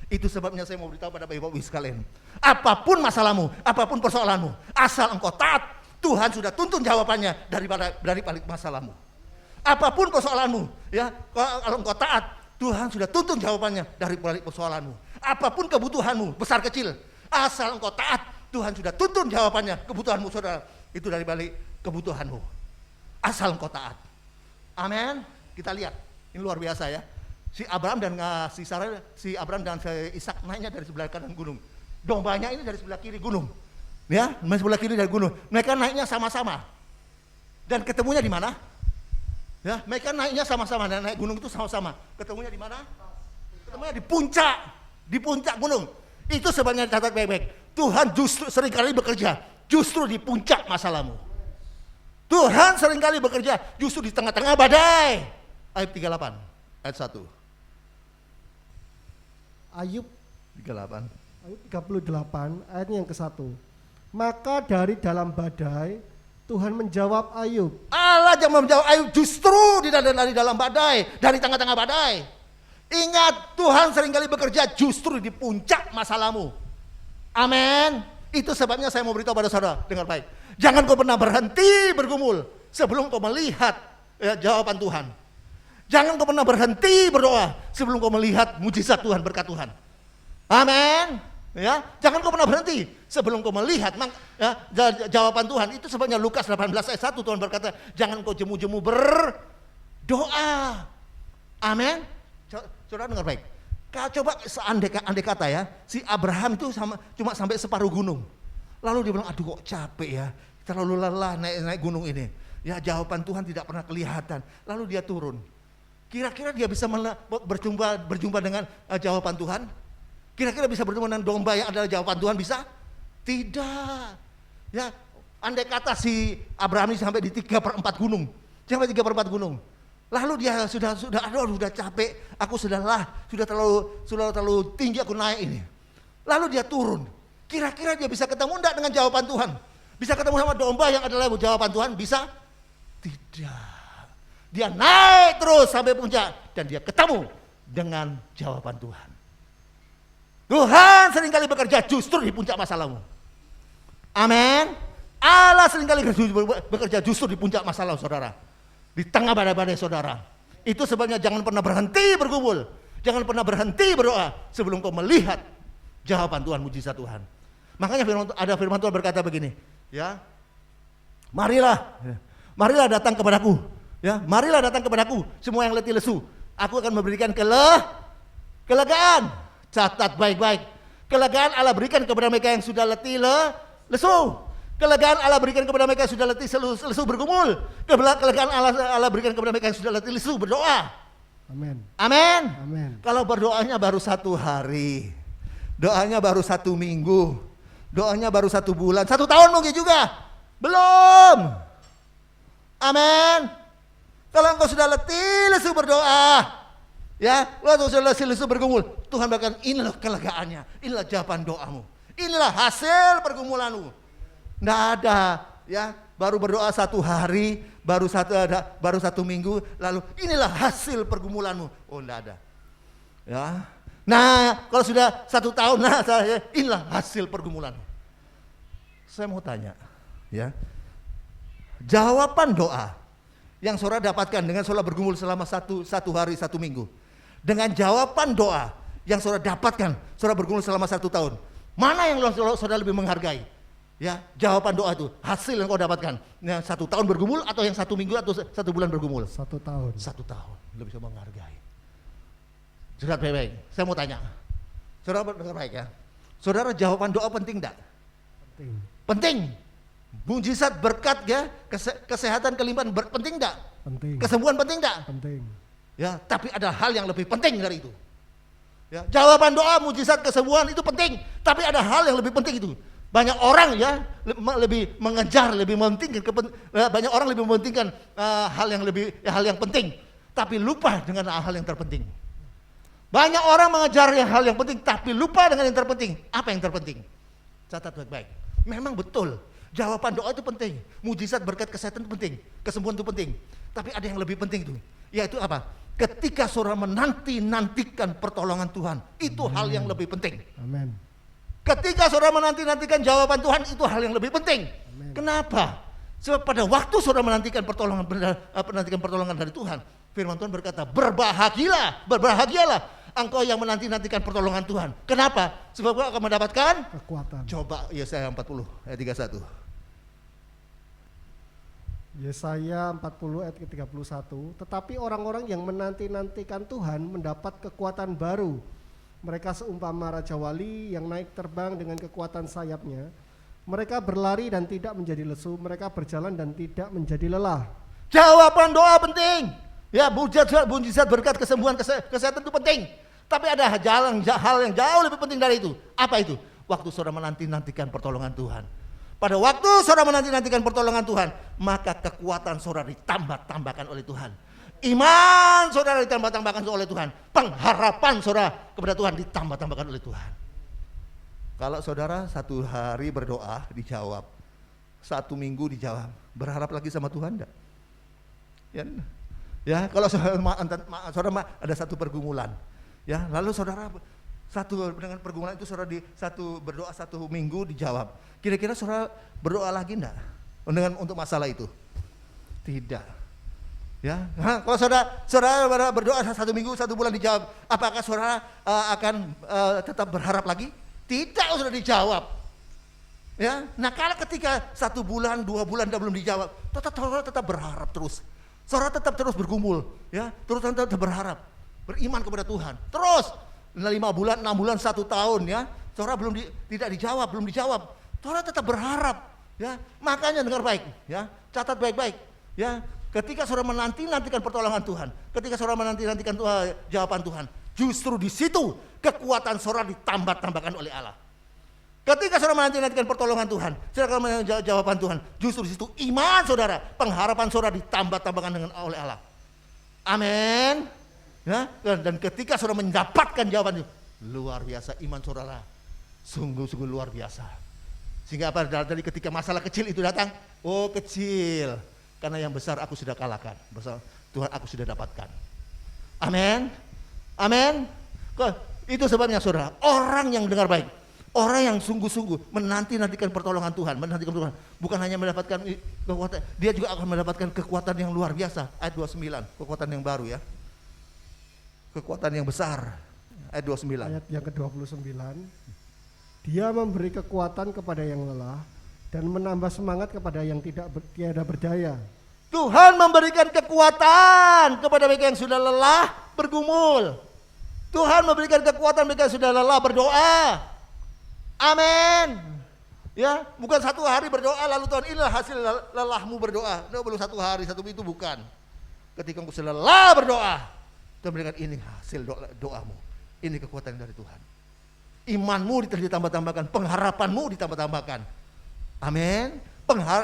Itu sebabnya saya mau beritahu pada Bapak Ibu sekalian. Apapun masalahmu, apapun persoalanmu, asal engkau taat, Tuhan sudah tuntun jawabannya dari balik masalahmu. Apapun persoalanmu, ya kalau engkau taat, Tuhan sudah tuntun jawabannya dari balik persoalanmu. Apapun kebutuhanmu, besar kecil, asal engkau taat, Tuhan sudah tuntun jawabannya. Kebutuhanmu saudara, itu dari balik kebutuhanmu. Asal engkau taat. Amin. Kita lihat, ini luar biasa ya. Si Abraham dan si Ishak naiknya dari sebelah kanan gunung. Dombanya ini dari sebelah kiri gunung. Ya, sebelah kiri dari gunung. Mereka naiknya sama-sama. Dan ketemunya di mana? Ya, mereka naiknya sama-sama dan naik gunung itu sama-sama. Ketemunya di mana? Ketemunya di puncak gunung. Itu sebenarnya catat baik-baik. Tuhan justru seringkali bekerja justru di puncak masalahmu. Tuhan seringkali bekerja justru di tengah-tengah badai. Ayub 38 ayat 1. Ayub 38. Ayub 38 ayatnya yang ke-1. Maka dari dalam badai Tuhan menjawab Ayub. Allah yang menjawab Ayub justru dari dalam badai, dari tengah-tengah badai. Ingat, Tuhan seringkali bekerja justru di puncak masalahmu. Amin. Itu sebabnya saya mau beritahu pada saudara, dengar baik. Jangan kau pernah berhenti bergumul sebelum kau melihat jawaban Tuhan. Jangan kau pernah berhenti berdoa sebelum kau melihat mujizat Tuhan, berkat Tuhan. Amin. Ya, jangan kau pernah berhenti sebelum kau melihat jawaban Tuhan. Itu sebabnya Lukas 18 ayat 1 Tuhan berkata, jangan kau jemu-jemu berdoa. Amin. Saudara dengar baik. Coba andai kata ya, si Abraham itu cuma sampai separuh gunung. Lalu dia bilang, aduh kok capek ya, terlalu lelah naik gunung ini. Ya, jawaban Tuhan tidak pernah kelihatan. Lalu dia turun. Kira-kira dia bisa berjumpa dengan jawaban Tuhan? Kira-kira bisa bertemu dengan domba yang adalah jawaban Tuhan, bisa? Tidak. Ya, andai kata si Abraham ini sampai di 3/4 gunung. Sampai 3/4 gunung. Lalu dia sudah capek, aku sudah terlalu tinggi aku naik ini. Lalu dia turun. Kira-kira dia bisa ketemu enggak dengan jawaban Tuhan? Bisa ketemu sama domba yang adalah jawaban Tuhan? Bisa? Tidak. Dia naik terus sampai puncak dan dia ketemu dengan jawaban Tuhan. Tuhan seringkali bekerja justru di puncak masalahmu. Amin. Allah seringkali bekerja justru di puncak masalah saudara. Di tengah badai-badai saudara. Itu sebabnya jangan pernah berhenti bergumul. Jangan pernah berhenti berdoa sebelum kau melihat jawaban Tuhan, mujizat Tuhan. Makanya ada firman Tuhan berkata begini, ya. Marilah datang kepadaku. Ya, marilah datang kepadaku semua yang letih lesu. Aku akan memberikan kelegaan. Catat baik-baik. Kelegaan Allah berikan kepada mereka yang sudah letih lesu. Kelegaan Allah berikan kepada mereka yang sudah letih lesu bergumul. Kelegaan Allah berikan kepada mereka yang sudah letih lesu berdoa. Amin. Amin. Amin. Kalau berdoanya baru 1 hari, doanya baru 1 minggu, doanya baru 1 bulan, 1 tahun mungkin juga belum. Amin. Kalau engkau sudah letih lesu berdoa, ya, lo sudah letih lesu bergumul, Tuhan bahkan inilah kelegaannya, inilah jawaban doamu, inilah hasil pergumulanmu. Nggak ada, ya, baru berdoa 1 hari, baru 1 minggu, lalu inilah hasil pergumulanmu. Oh, nggak ada. Ya. Nah, kalau sudah 1 tahun, nah, inilah hasil pergumulanmu. Saya mau tanya, ya, jawaban doa yang saudara dapatkan dengan saudara bergumul selama satu hari, 1 minggu, dengan jawaban doa yang saudara dapatkan saudara bergumul selama 1 tahun, mana yang saudara lebih menghargai? Ya, jawaban doa itu hasil yang kau dapatkan yang 1 tahun bergumul atau yang 1 minggu atau 1 bulan bergumul? 1 tahun. 1 tahun lebih bisa menghargai. Saudara baik-baik, saya mau tanya, saudara dengar baik ya, saudara jawaban doa penting enggak? Penting. Penting. Mujizat berkat ya, kesehatan kelimpahan penting enggak? Penting. Kesembuhan penting enggak? Penting. Ya, tapi ada hal yang lebih penting dari itu. Ya, jawaban doa, mujizat, kesembuhan itu penting, tapi ada hal yang lebih penting itu. Banyak orang ya lebih mengejar, lebih mementingkan banyak orang lebih mementingkan hal yang penting, tapi lupa dengan hal yang terpenting. Banyak orang mengejar hal yang penting, tapi lupa dengan yang terpenting. Apa yang terpenting? Catat baik-baik. Memang betul, jawaban doa itu penting, mujizat berkat kesehatan itu penting, kesembuhan itu penting. Tapi ada yang lebih penting itu, yaitu apa? Ketika saudara menantikan pertolongan Tuhan, itu hal yang lebih penting. Amin. Ketika saudara menantikan jawaban Tuhan, itu hal yang lebih penting. Amin. Kenapa? Sebab pada waktu saudara menantikan pertolongan dari Tuhan, firman Tuhan berkata, berbahagialah engkau yang menantikan pertolongan Tuhan. Kenapa? Sebab engkau akan mendapatkan Kekuatan. Coba Yesaya 40 ayat 31. Yesaya 40 ayat ke-31, tetapi orang-orang yang menanti-nantikan Tuhan mendapat kekuatan baru. Mereka seumpama Raja Wali yang naik terbang dengan kekuatan sayapnya. Mereka berlari dan tidak menjadi lesu, mereka berjalan dan tidak menjadi lelah. Jawaban doa penting. Ya, mujizat berkat kesembuhan kesehatan itu penting. Tapi ada hal yang jauh lebih penting dari itu. Apa itu? Waktu saudara menanti-nantikan pertolongan Tuhan. Pada waktu saudara menanti-nantikan pertolongan Tuhan, maka kekuatan saudara ditambah-tambahkan oleh Tuhan. Iman saudara ditambah-tambahkan oleh Tuhan. Pengharapan saudara kepada Tuhan ditambah-tambahkan oleh Tuhan. Kalau saudara 1 hari berdoa dijawab, 1 minggu dijawab, berharap lagi sama Tuhan enggak? Ya, kalau saudara ada satu pergumulan, ya, lalu saudara dengan pergumulan itu saudara berdoa 1 minggu dijawab. Kira-kira saudara berdoa lagi enggak untuk masalah itu? Tidak. Ya, kalau saudara berdoa 1 minggu, 1 bulan dijawab, apakah saudara akan tetap berharap lagi? Tidak, sudah dijawab. Ya, nah kalau ketika 1 bulan, 2 bulan belum dijawab, saudara tetap berharap terus. Saudara tetap terus bergumul, ya, terus tetap berharap, beriman kepada Tuhan. Terus 5 bulan, 6 bulan, 1 tahun, ya, saudara tidak dijawab, belum dijawab. Saudara tetap berharap, ya. Makanya dengar baik, ya, catat baik-baik, ya. Ketika saudara menantikan pertolongan Tuhan, ketika saudara menantikan jawaban Tuhan, justru di situ kekuatan saudara ditambah-tambahkan oleh Allah. Ketika saudara menantikan pertolongan Tuhan, saudara jawaban Tuhan, justru di situ iman saudara, pengharapan saudara ditambah-tambahkan oleh Allah. Amin. Ya, dan ketika saudara mendapatkan jawaban itu, luar biasa iman saudara, sungguh-sungguh luar biasa. Sehingga apa? Dari ketika masalah kecil itu datang, oh kecil, karena yang besar aku sudah kalahkan, besar Tuhan aku sudah dapatkan. Amin. Amin. Itu sebabnya saudara, orang yang dengar baik, orang yang sungguh-sungguh menantikan pertolongan Tuhan, bukan hanya mendapatkan kekuatan, dia juga akan mendapatkan kekuatan yang luar biasa. Ayat 29, kekuatan yang baru, ya. Kekuatan yang besar. Ayat 29. Ayat yang ke-29. Dia memberi kekuatan kepada yang lelah dan menambah semangat kepada yang tiada berdaya. Tuhan memberikan kekuatan kepada mereka yang sudah lelah bergumul. Tuhan memberikan kekuatan mereka yang sudah lelah berdoa. Amin. Ya, bukan 1 hari berdoa lalu Tuhan inilah hasil lelahmu berdoa. Tidak perlu 1 hari, 1 itu bukan. Ketika engkau sudah lelah berdoa, Tuhan memberikan ini hasil doamu. Ini kekuatan dari Tuhan. Imanmu ditambah-tambahkan, pengharapanmu ditambah-tambahkan. Amin.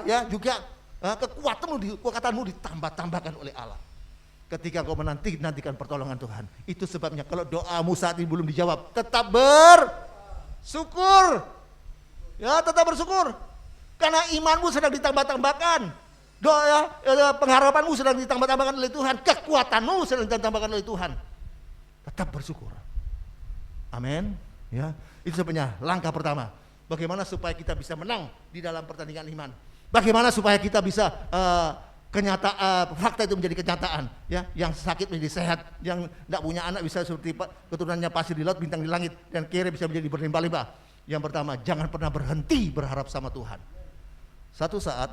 Ya, juga kekuatanmu ditambah-tambahkan oleh Allah. Ketika kau menantikan pertolongan Tuhan, itu sebabnya kalau doamu saat ini belum dijawab, tetap bersyukur. Ya, tetap bersyukur. Karena imanmu sedang ditambah-tambahkan. Pengharapanmu sedang ditambah-tambahkan oleh Tuhan, kekuatanmu sedang ditambahkan oleh Tuhan. Tetap bersyukur. Amin. Ya, itu sebabnya langkah pertama. Bagaimana supaya kita bisa menang di dalam pertandingan iman? Bagaimana supaya kita bisa fakta itu menjadi kenyataan, ya, yang sakit menjadi sehat, yang tidak punya anak bisa seperti keturunannya pasir di laut, bintang di langit, dan kere bisa menjadi berlimpah-limpah. Yang pertama, jangan pernah berhenti berharap sama Tuhan. Satu saat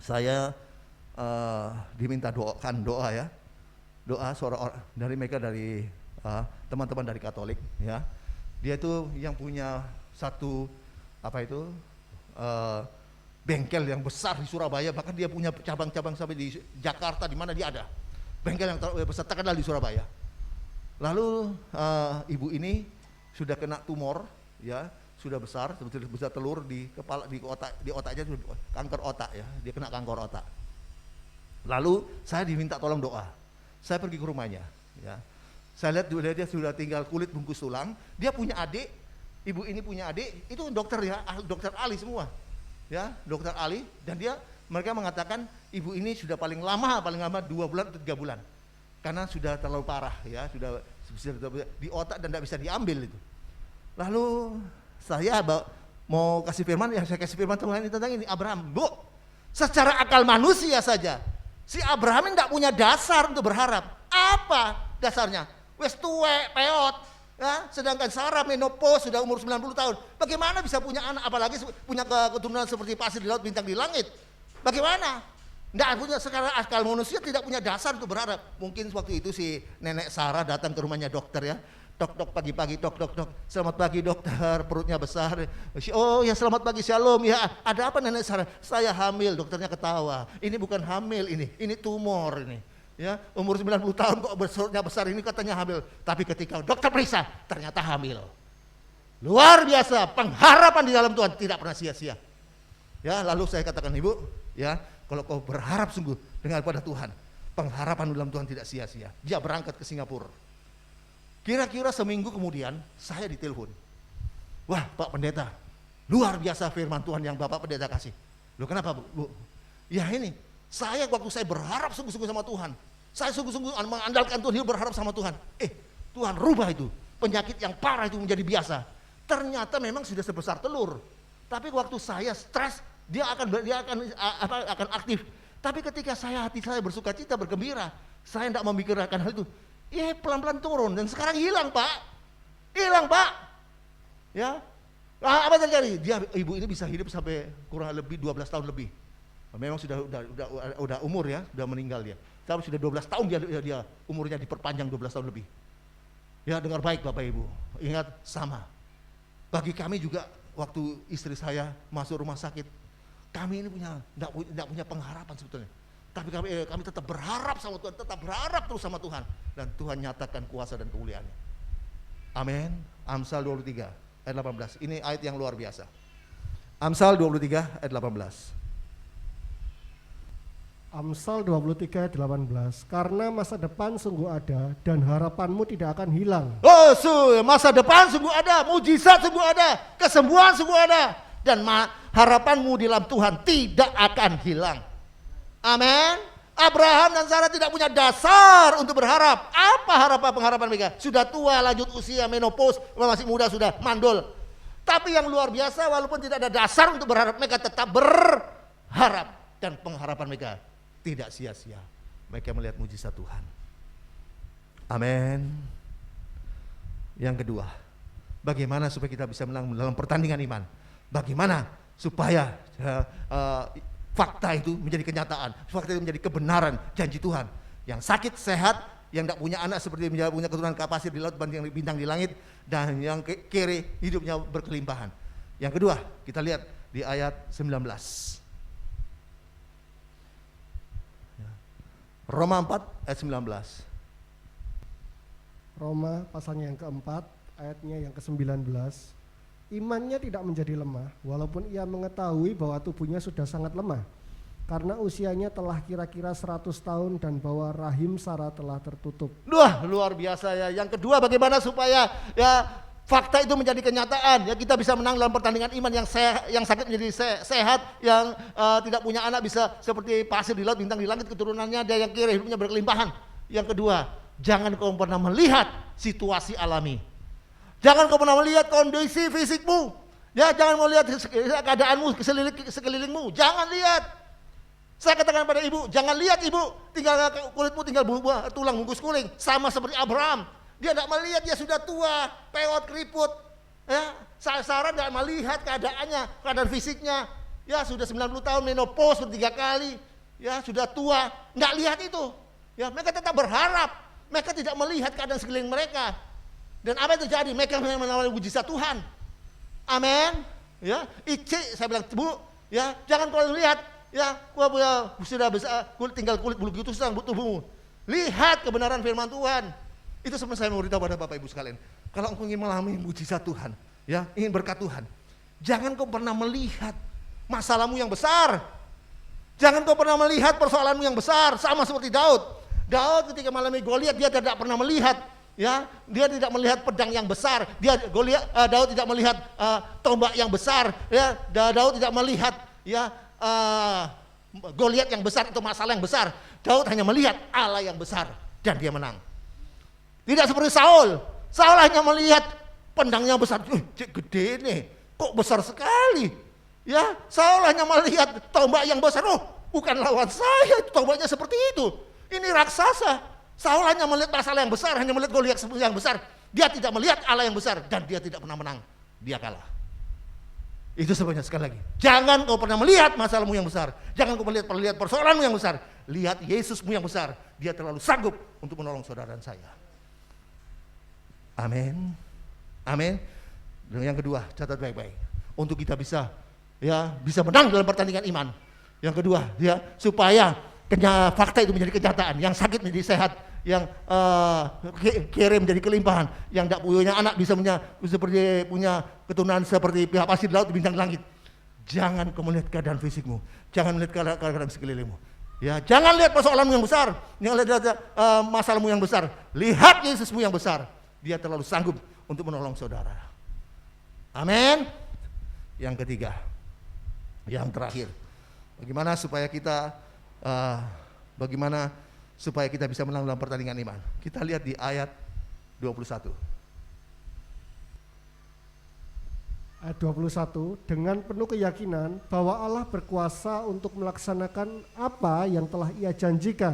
saya diminta doa, ya, doa seorang dari mereka, dari teman-teman dari Katolik, ya, dia itu yang punya satu bengkel yang besar di Surabaya, bahkan dia punya cabang-cabang sampai di Jakarta, di mana dia ada bengkel yang besar terkenal di Surabaya. Lalu ibu ini sudah kena tumor, ya, sudah besar telur di kepala, di otaknya, kanker otak, ya, dia kena kanker otak. Lalu saya diminta tolong doa, saya pergi ke rumahnya, ya, saya lihat dia sudah tinggal kulit bungkus tulang, dia punya adik, ibu ini punya adik, itu dokter, ya, dokter ahli semua. Ya, dokter ahli, dan mereka mengatakan ibu ini sudah paling lama 2 bulan atau 3 bulan karena sudah terlalu parah, ya, sudah di otak dan tidak bisa diambil itu. Lalu saya mau kasih firman, ya saya kasih firman tentang ini. Abraham, Bu, secara akal manusia saja si Abraham ini tidak punya dasar untuk berharap. Apa dasarnya? Wes tuwek, peot. Ya, sedangkan Sarah menopause sudah umur 90 tahun. Bagaimana bisa punya anak, apalagi punya keturunan seperti pasir di laut, bintang di langit? Bagaimana? Tidak punya, sekarang akal manusia tidak punya dasar untuk berharap. Mungkin waktu itu si nenek Sarah datang ke rumahnya dokter, ya. Tok pagi-pagi, tok. Selamat pagi dokter, perutnya besar. Oh ya selamat pagi, shalom. Ya ada apa nenek Sarah? Saya hamil, dokternya ketawa. Ini bukan hamil ini tumor ini. Ya umur 90 tahun kok perutnya besar, ini katanya hamil. Tapi ketika dokter periksa, ternyata hamil. Luar biasa, pengharapan di dalam Tuhan tidak pernah sia-sia. Ya lalu saya katakan ibu, ya kalau kau berharap sungguh dengan pada Tuhan, pengharapan dalam Tuhan tidak sia-sia. Dia berangkat ke Singapura. Kira-kira seminggu kemudian saya ditelepon. Wah Pak Pendeta, luar biasa firman Tuhan yang Bapak Pendeta kasih. Loh kenapa Bu? Ya ini, waktu saya berharap sungguh-sungguh sama Tuhan. Saya sungguh-sungguh mengandalkan Tuhan, hidup berharap sama Tuhan. Tuhan rubah itu, penyakit yang parah itu menjadi biasa. Ternyata memang sudah sebesar telur. Tapi waktu saya stres, dia akan aktif. Tapi ketika hati saya bersuka cita, bergembira, saya tidak memikirkan hal itu. Pelan-pelan turun dan sekarang hilang Pak. Ya. Apa yang terjadi? Ibu ini bisa hidup sampai kurang lebih 12 tahun lebih. Memang sudah umur ya, sudah meninggal dia. Tapi sudah 12 tahun dia umurnya diperpanjang 12 tahun lebih. Ya, dengar baik Bapak Ibu. Ingat sama. Bagi kami juga waktu istri saya masuk rumah sakit, kami ini tidak punya pengharapan sebetulnya. Tapi kami tetap berharap sama Tuhan, tetap berharap terus sama Tuhan. Dan Tuhan nyatakan kuasa dan kemuliaannya. Amin. Amsal 23 ayat 18. Ini ayat yang luar biasa. Amsal 23 ayat 18. Amsal 23 ayat 18. Karena masa depan sungguh ada dan harapanmu tidak akan hilang. Masa depan sungguh ada, mujizat sungguh ada, kesembuhan sungguh ada. Dan harapanmu di dalam Tuhan tidak akan hilang. Amin. Abraham dan Sarah tidak punya dasar untuk berharap. Apa pengharapan mereka? Sudah tua, lanjut usia, menopause, masih muda sudah mandul. Tapi yang luar biasa, walaupun tidak ada dasar untuk berharap, mereka tetap berharap. Dan pengharapan mereka tidak sia-sia. Mereka melihat mujizat Tuhan. Amin. Yang kedua, bagaimana supaya kita bisa menang dalam pertandingan iman? Bagaimana supaya fakta itu menjadi kenyataan, fakta itu menjadi kebenaran janji Tuhan. Yang sakit sehat, yang tidak punya anak seperti punya keturunan kapasir di laut banding bintang di langit, dan yang kiri hidupnya berkelimpahan. Yang kedua, kita lihat di ayat 19. Roma 4 ayat 19. Roma pasalnya yang keempat, ayatnya yang ke-19. Imannya tidak menjadi lemah, walaupun ia mengetahui bahwa tubuhnya sudah sangat lemah, karena usianya telah kira-kira 100 tahun dan bahwa rahim Sarah telah tertutup. Luar biasa ya. Yang kedua, bagaimana supaya fakta itu menjadi kenyataan, ya kita bisa menang dalam pertandingan iman. Yang sakit menjadi sehat, yang tidak punya anak bisa seperti pasir di laut, bintang di langit keturunannya, dia yang kiri hidupnya berkelimpahan. Yang kedua, jangan kau pernah melihat situasi alami. Jangan kau pernah melihat kondisi fisikmu. Ya, jangan melihat keadaanmu sekelilingmu. Jangan lihat. Saya katakan pada ibu, jangan lihat ibu, tinggal kulitmu tinggal tulang bungkus kuning, sama seperti Abraham. Dia tidak melihat, dia sudah tua, pewot, keriput. Ya, Sarah tidak melihat keadaan fisiknya. Ya, sudah 90 tahun menopause 3 kali. Ya, sudah tua, nggak lihat itu. Ya, mereka tetap berharap. Mereka tidak melihat keadaan sekeliling mereka. Dan apa yang terjadi? Mereka mengalami mujizat Tuhan. Amin. Ya, saya bilang, Bu, ya, jangan kau lihat, ya, sudah besar, tinggal kulit bulu gitu sedang tubuhmu. Lihat kebenaran firman Tuhan. Itu sebenarnya saya mau beritahu pada Bapak Ibu sekalian. Kalau engkau ingin mengalami mujizat Tuhan, ya, ingin berkat Tuhan, jangan kau pernah melihat masalahmu yang besar. Jangan kau pernah melihat persoalanmu yang besar, sama seperti Daud. Daud ketika mengalami Goliat, dia tidak pernah melihat. Ya, dia tidak melihat pedang yang besar. Daud tidak melihat tombak yang besar. Ya, Daud tidak melihat Goliat yang besar itu masalah yang besar. Daud hanya melihat Allah yang besar dan dia menang. Tidak seperti Saul. Saul hanya melihat pedangnya besar. Gede nih, kok besar sekali. Ya, Saul hanya melihat tombak yang besar. Bukan lawan saya, tombaknya seperti itu. Ini raksasa. Saul hanya melihat masalah yang besar, hanya melihat Goliat yang besar. Dia tidak melihat Allah yang besar dan dia tidak pernah menang. Dia kalah. Itu sebenarnya sekali lagi. Jangan kau pernah melihat masalahmu yang besar. Jangan kau melihat persoalanmu yang besar. Lihat Yesusmu yang besar. Dia terlalu sanggup untuk menolong saudara dan saya. Amin. Amin. Dan yang kedua, catat baik-baik. Untuk kita bisa menang dalam pertandingan iman. Yang kedua, supaya fakta itu menjadi kenyataan, yang sakit menjadi sehat, yang kere menjadi kelimpahan, yang tidak punya anak bisa punya keturunan seperti pihak pasir laut di bintang langit. Jangan kamu lihat keadaan fisikmu, jangan lihat keadaan sekelilingmu. Ya, jangan lihat persoalanmu yang besar, jangan lihat masalahmu yang besar. Lihat Yesusmu yang besar. Dia terlalu sanggup untuk menolong saudara. Amin. Yang ketiga, yang terakhir, bagaimana supaya kita bisa menang dalam pertandingan iman? Kita lihat di ayat 21. Ayat 21, dengan penuh keyakinan bahwa Allah berkuasa untuk melaksanakan apa yang telah Ia janjikan.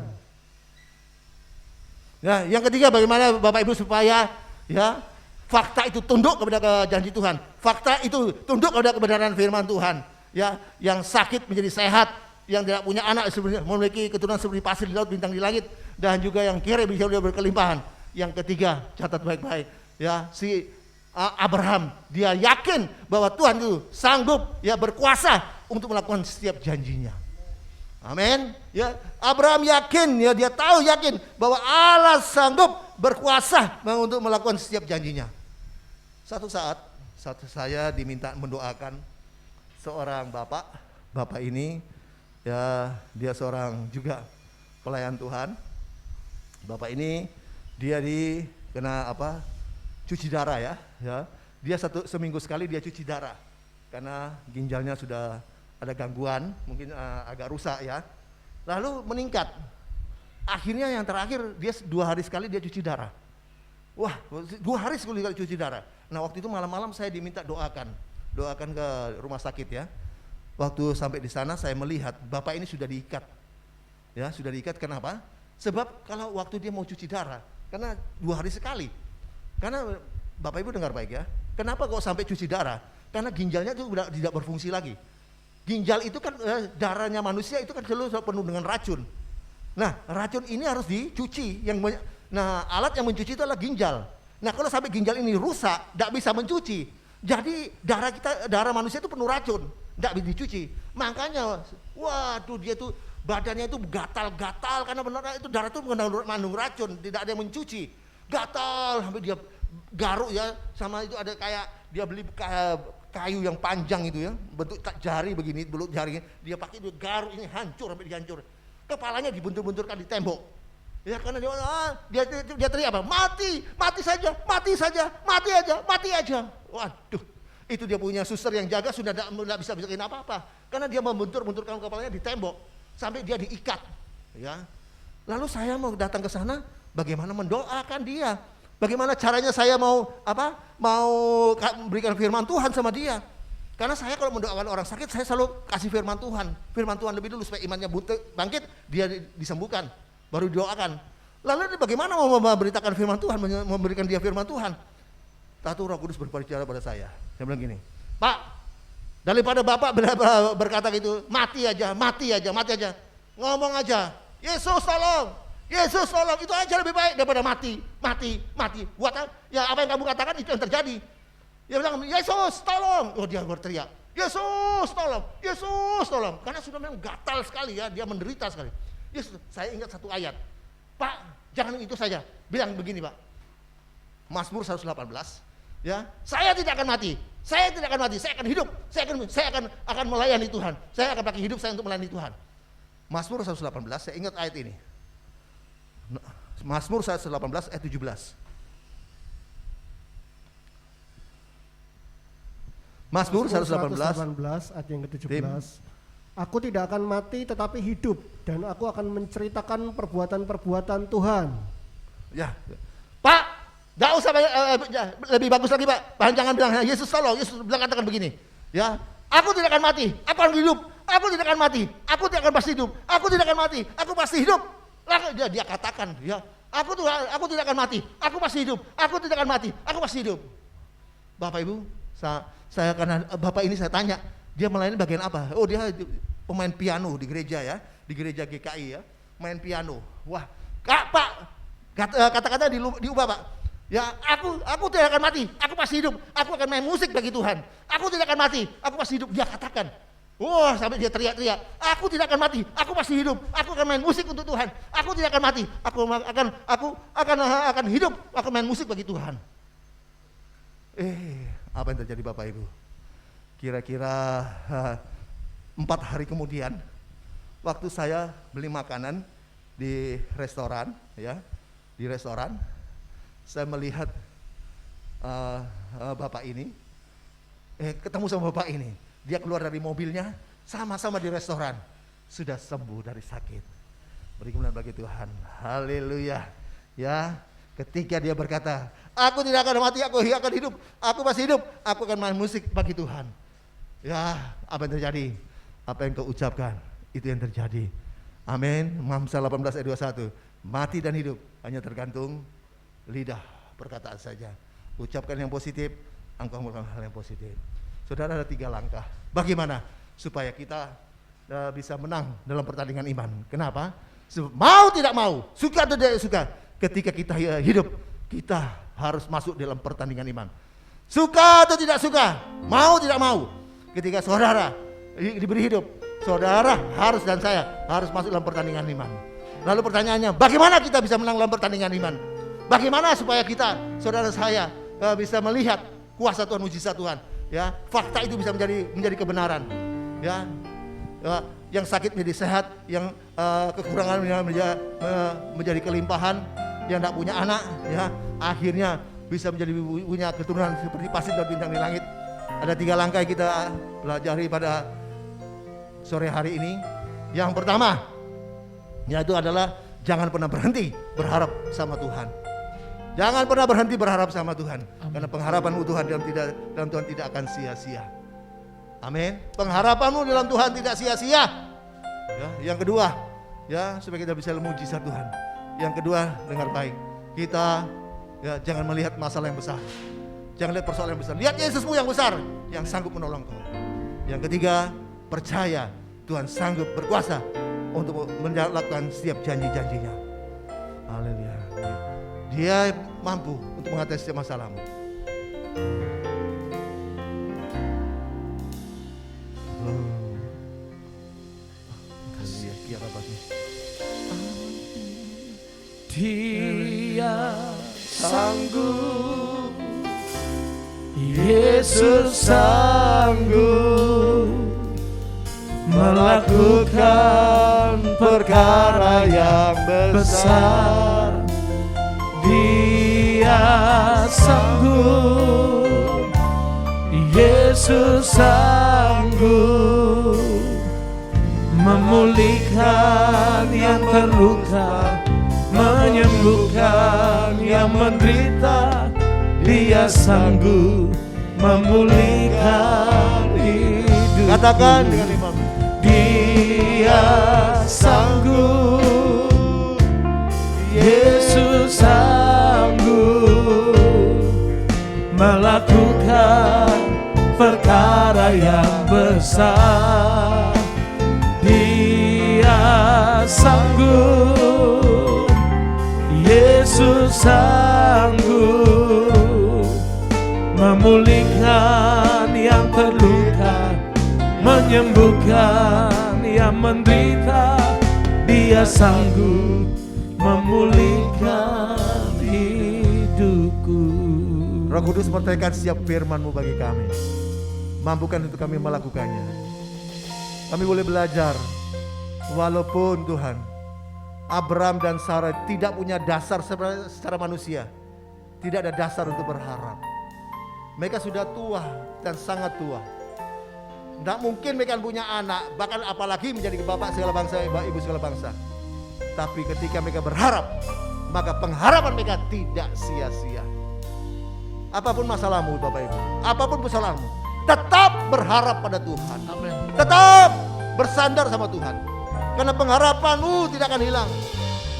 Ya, yang ketiga, bagaimana Bapak Ibu supaya fakta itu tunduk kepada janji Tuhan. Fakta itu tunduk kepada kebenaran firman Tuhan. Ya, yang sakit menjadi sehat, yang tidak punya anak memiliki keturunan seperti pasir di laut, bintang di langit, dan juga yang kere bisa berkelimpahan. Yang ketiga, catat baik-baik. Ya, si Abraham, dia yakin bahwa Tuhan itu sanggup berkuasa untuk melakukan setiap janjinya. Amin. Ya, Abraham yakin, dia yakin bahwa Allah sanggup berkuasa untuk melakukan setiap janjinya. Satu saat saya diminta mendoakan seorang bapak ini, dia seorang juga pelayan Tuhan. Bapak ini dia kena cuci darah ya. Dia seminggu sekali dia cuci darah karena ginjalnya sudah ada gangguan, mungkin agak rusak ya. Lalu meningkat. Akhirnya yang terakhir dia 2 hari sekali dia cuci darah. Wah, 2 hari sekali cuci darah. Nah, waktu itu malam-malam saya diminta doakan ke rumah sakit ya. Waktu sampai di sana saya melihat bapak ini sudah diikat. Ya, sudah diikat. Kenapa? Sebab kalau waktu dia mau cuci darah, karena 2 hari sekali. Karena Bapak Ibu dengar baik ya. Kenapa kok sampai cuci darah? Karena ginjalnya itu sudah tidak berfungsi lagi. Ginjal itu kan darahnya manusia itu kan selalu penuh dengan racun. Nah, racun ini harus dicuci. Alat yang mencuci itu adalah ginjal. Nah, kalau sampai ginjal ini rusak, tidak bisa mencuci. Jadi darah manusia itu penuh racun, tidak bisa dicuci. Makanya, waduh dia tuh badannya itu gatal-gatal karena benar itu darah itu mengandung racun, tidak ada yang mencuci. Gatal sampai dia garuk ya, sama itu ada kayak dia beli kayu yang panjang itu ya, bentuk jari begini, belut jari, dia pakai dia garuk ini hancur sampai dihancur. Kepalanya dibentur-benturkan di tembok. Ya karena dia teriak apa? Mati saja, mati aja. Waduh, itu dia punya suster yang jaga sudah tidak bisa bikin apa-apa. Karena dia membentur-benturkan kepalanya di tembok sampai dia diikat. Ya. Lalu saya mau datang ke sana, bagaimana mendoakan dia? Bagaimana caranya saya mau memberikan firman Tuhan sama dia? Karena saya kalau mendoakan orang sakit, saya selalu kasih firman Tuhan lebih dulu supaya imannya bangkit, dia disembuhkan, baru didoakan. Lalu bagaimana mau memberitakan firman Tuhan, memberikan dia firman Tuhan? Satu Roh Kudus berbicara pada saya bilang gini, Pak, daripada Bapak berkata gitu, mati aja, ngomong aja, Yesus tolong, itu aja lebih baik daripada mati. Buat ya apa yang kamu katakan itu yang terjadi. Dia bilang, Yesus tolong. Oh, dia berteriak, Yesus tolong. Karena sudah memang gatal sekali ya, dia menderita sekali. Yesus, saya ingat satu ayat. Pak, jangan itu saja. Bilang begini, Pak. Mazmur 118. Ya, saya tidak akan mati. Saya akan hidup. Saya akan melayani Tuhan. Saya akan pakai hidup saya untuk melayani Tuhan. Mazmur 118, saya ingat ayat ini. Mazmur 118 ayat 17. Mazmur 118 ayat yang ke-17. Aku tidak akan mati tetapi hidup, dan aku akan menceritakan perbuatan-perbuatan Tuhan. Ya, Pak, gak usah lebih bagus lagi Pak. Jangan bilang Yesus tolong, Yesus bilang katakan begini. Ya, aku tidak akan mati, aku akan hidup. Aku tidak akan mati, aku tidak akan pasti hidup. Aku tidak akan mati, aku pasti hidup. Dia katakan, ya, aku tidak akan mati, aku pasti hidup. Aku tidak akan mati, aku pasti hidup. Bapak Ibu, saya karena Bapak ini saya tanya, dia melayani bagian apa? Oh, dia pemain piano di gereja ya, di gereja GKI ya, main piano. Wah, Pak, kata-kata diubah Pak. Ya, aku tidak akan mati, aku pasti hidup. Aku akan main musik bagi Tuhan. Aku tidak akan mati, aku pasti hidup. Dia katakan. Wah, sampai dia teriak-teriak. Aku tidak akan mati, aku pasti hidup. Aku akan main musik untuk Tuhan. Aku tidak akan mati, aku akan hidup. Aku main musik bagi Tuhan. Apa yang terjadi Bapak Ibu? Kira-kira 4 hari kemudian, waktu saya beli makanan di restoran, ya, di restoran, saya melihat bapak ini, ketemu sama bapak ini. Dia keluar dari mobilnya, sama-sama di restoran, sudah sembuh dari sakit. Beri kemuliaan bagi Tuhan. Haleluya. Ya, ketika dia berkata, aku tidak akan mati, aku akan hidup, aku masih hidup, aku akan main musik bagi Tuhan. Ya, apa yang terjadi? Apa yang kau ucapkan, itu yang terjadi. Amin. Amsal 18 ayat 21. Mati dan hidup hanya tergantung lidah, perkataan saja. Ucapkan yang positif, engkau melakukan hal yang positif. Saudara, ada 3 langkah. Bagaimana supaya kita bisa menang dalam pertandingan iman? Kenapa? Mau tidak mau, suka atau tidak suka, ketika kita hidup, kita harus masuk dalam pertandingan iman. Suka atau tidak suka, mau tidak mau, ketika saudara diberi hidup, saudara harus dan saya harus masuk dalam pertandingan iman. Lalu pertanyaannya, bagaimana kita bisa menang dalam pertandingan iman? Bagaimana supaya kita, saudara saya, bisa melihat kuasa Tuhan, mujizat Tuhan? Ya, fakta itu bisa menjadi kebenaran. Ya, yang sakit menjadi sehat, yang kekurangan menjadi kelimpahan, yang tidak punya anak, ya, akhirnya bisa menjadi punya keturunan seperti pasir dan bintang di langit. Ada 3 langkah yang kita pelajari pada sore hari ini. Yang pertama, yaitu adalah jangan pernah berhenti berharap sama Tuhan. Jangan pernah berhenti berharap sama Tuhan. Karena pengharapanmu Tuhan dalam Tuhan tidak akan sia-sia. Amin. Pengharapanmu dalam Tuhan tidak sia-sia. Ya, yang kedua, ya, supaya kita bisa mujizat Tuhan. Yang kedua, dengar baik. Kita jangan melihat masalah yang besar. Jangan lihat persoalan yang besar. Lihat Yesusmu yang besar, yang sanggup menolong kau. Yang ketiga, percaya Tuhan sanggup berkuasa untuk melakukan setiap janji-janjinya. Haleluya. Dia mampu untuk mengatasi setiap masalahmu. Dia sanggup, Yesus sanggup melakukan perkara yang besar. Dia sanggup, Yesus sanggup memulihkan yang terluka, menyembuhkan yang menderita. Dia sanggup memulihkan hidup. Katakan dengan iman. Dia sanggup, Yesus sanggup melakukan perkara yang besar. Dia sanggup, Yesus sanggup memulihkan yang terluka, menyembuhkan yang menderita. Dia sanggup memulihkan hidupku. Roh Kudus menyertakan setiap firman-Mu bagi kami. Mampukan untuk kami melakukannya. Kami boleh belajar, walaupun Tuhan, Abraham dan Sarah tidak punya dasar secara manusia, tidak ada dasar untuk berharap. Mereka sudah tua dan sangat tua. Tidak mungkin mereka punya anak, bahkan apalagi menjadi bapak segala bangsa, ibu segala bangsa. Tapi ketika mereka berharap, maka pengharapan mereka tidak sia-sia. Apapun masalahmu Bapak Ibu, apapun persoalanmu, tetap berharap pada Tuhan. Amin. Tetap bersandar sama Tuhan. Karena pengharapanmu tidak akan hilang.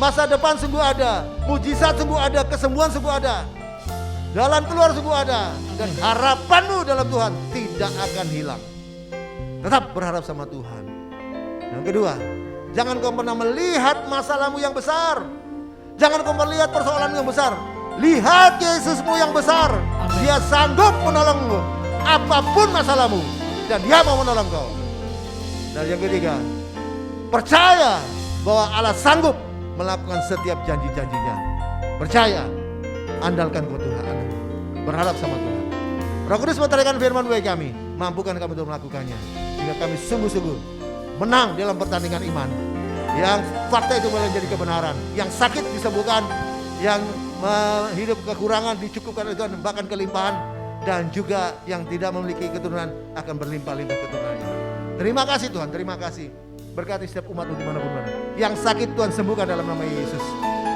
Masa depan sungguh ada, mujizat sungguh ada, kesembuhan sungguh ada, jalan keluar sungguh ada. Dan harapanmu dalam Tuhan tidak akan hilang. Tetap berharap sama Tuhan. Yang kedua, jangan kau pernah melihat masalahmu yang besar. Jangan kau melihat persoalan yang besar. Lihat Yesusmu yang besar. Amin. Dia sanggup menolongmu apapun masalahmu, dan dia mau menolong kau. Dan yang ketiga, percaya bahwa Allah sanggup melakukan setiap janji-janjinya. Percaya, andalkan kepada Tuhan, berharap sama Tuhan. Roh Kudus menyatakan firman bagi kami, mampukan kami untuk melakukannya, sehingga kami sungguh-sungguh menang dalam pertandingan iman. Yang fakta itu boleh menjadi kebenaran, yang sakit disembuhkan, yang hidup kekurangan dicukupkan oleh Tuhan, bahkan kelimpahan, dan juga yang tidak memiliki keturunan akan berlimpah-limpah keturunannya. Terima kasih Tuhan, terima kasih. Berkati setiap umat-Mu dimanapun berada. Yang sakit Tuhan sembuhkan dalam nama Yesus.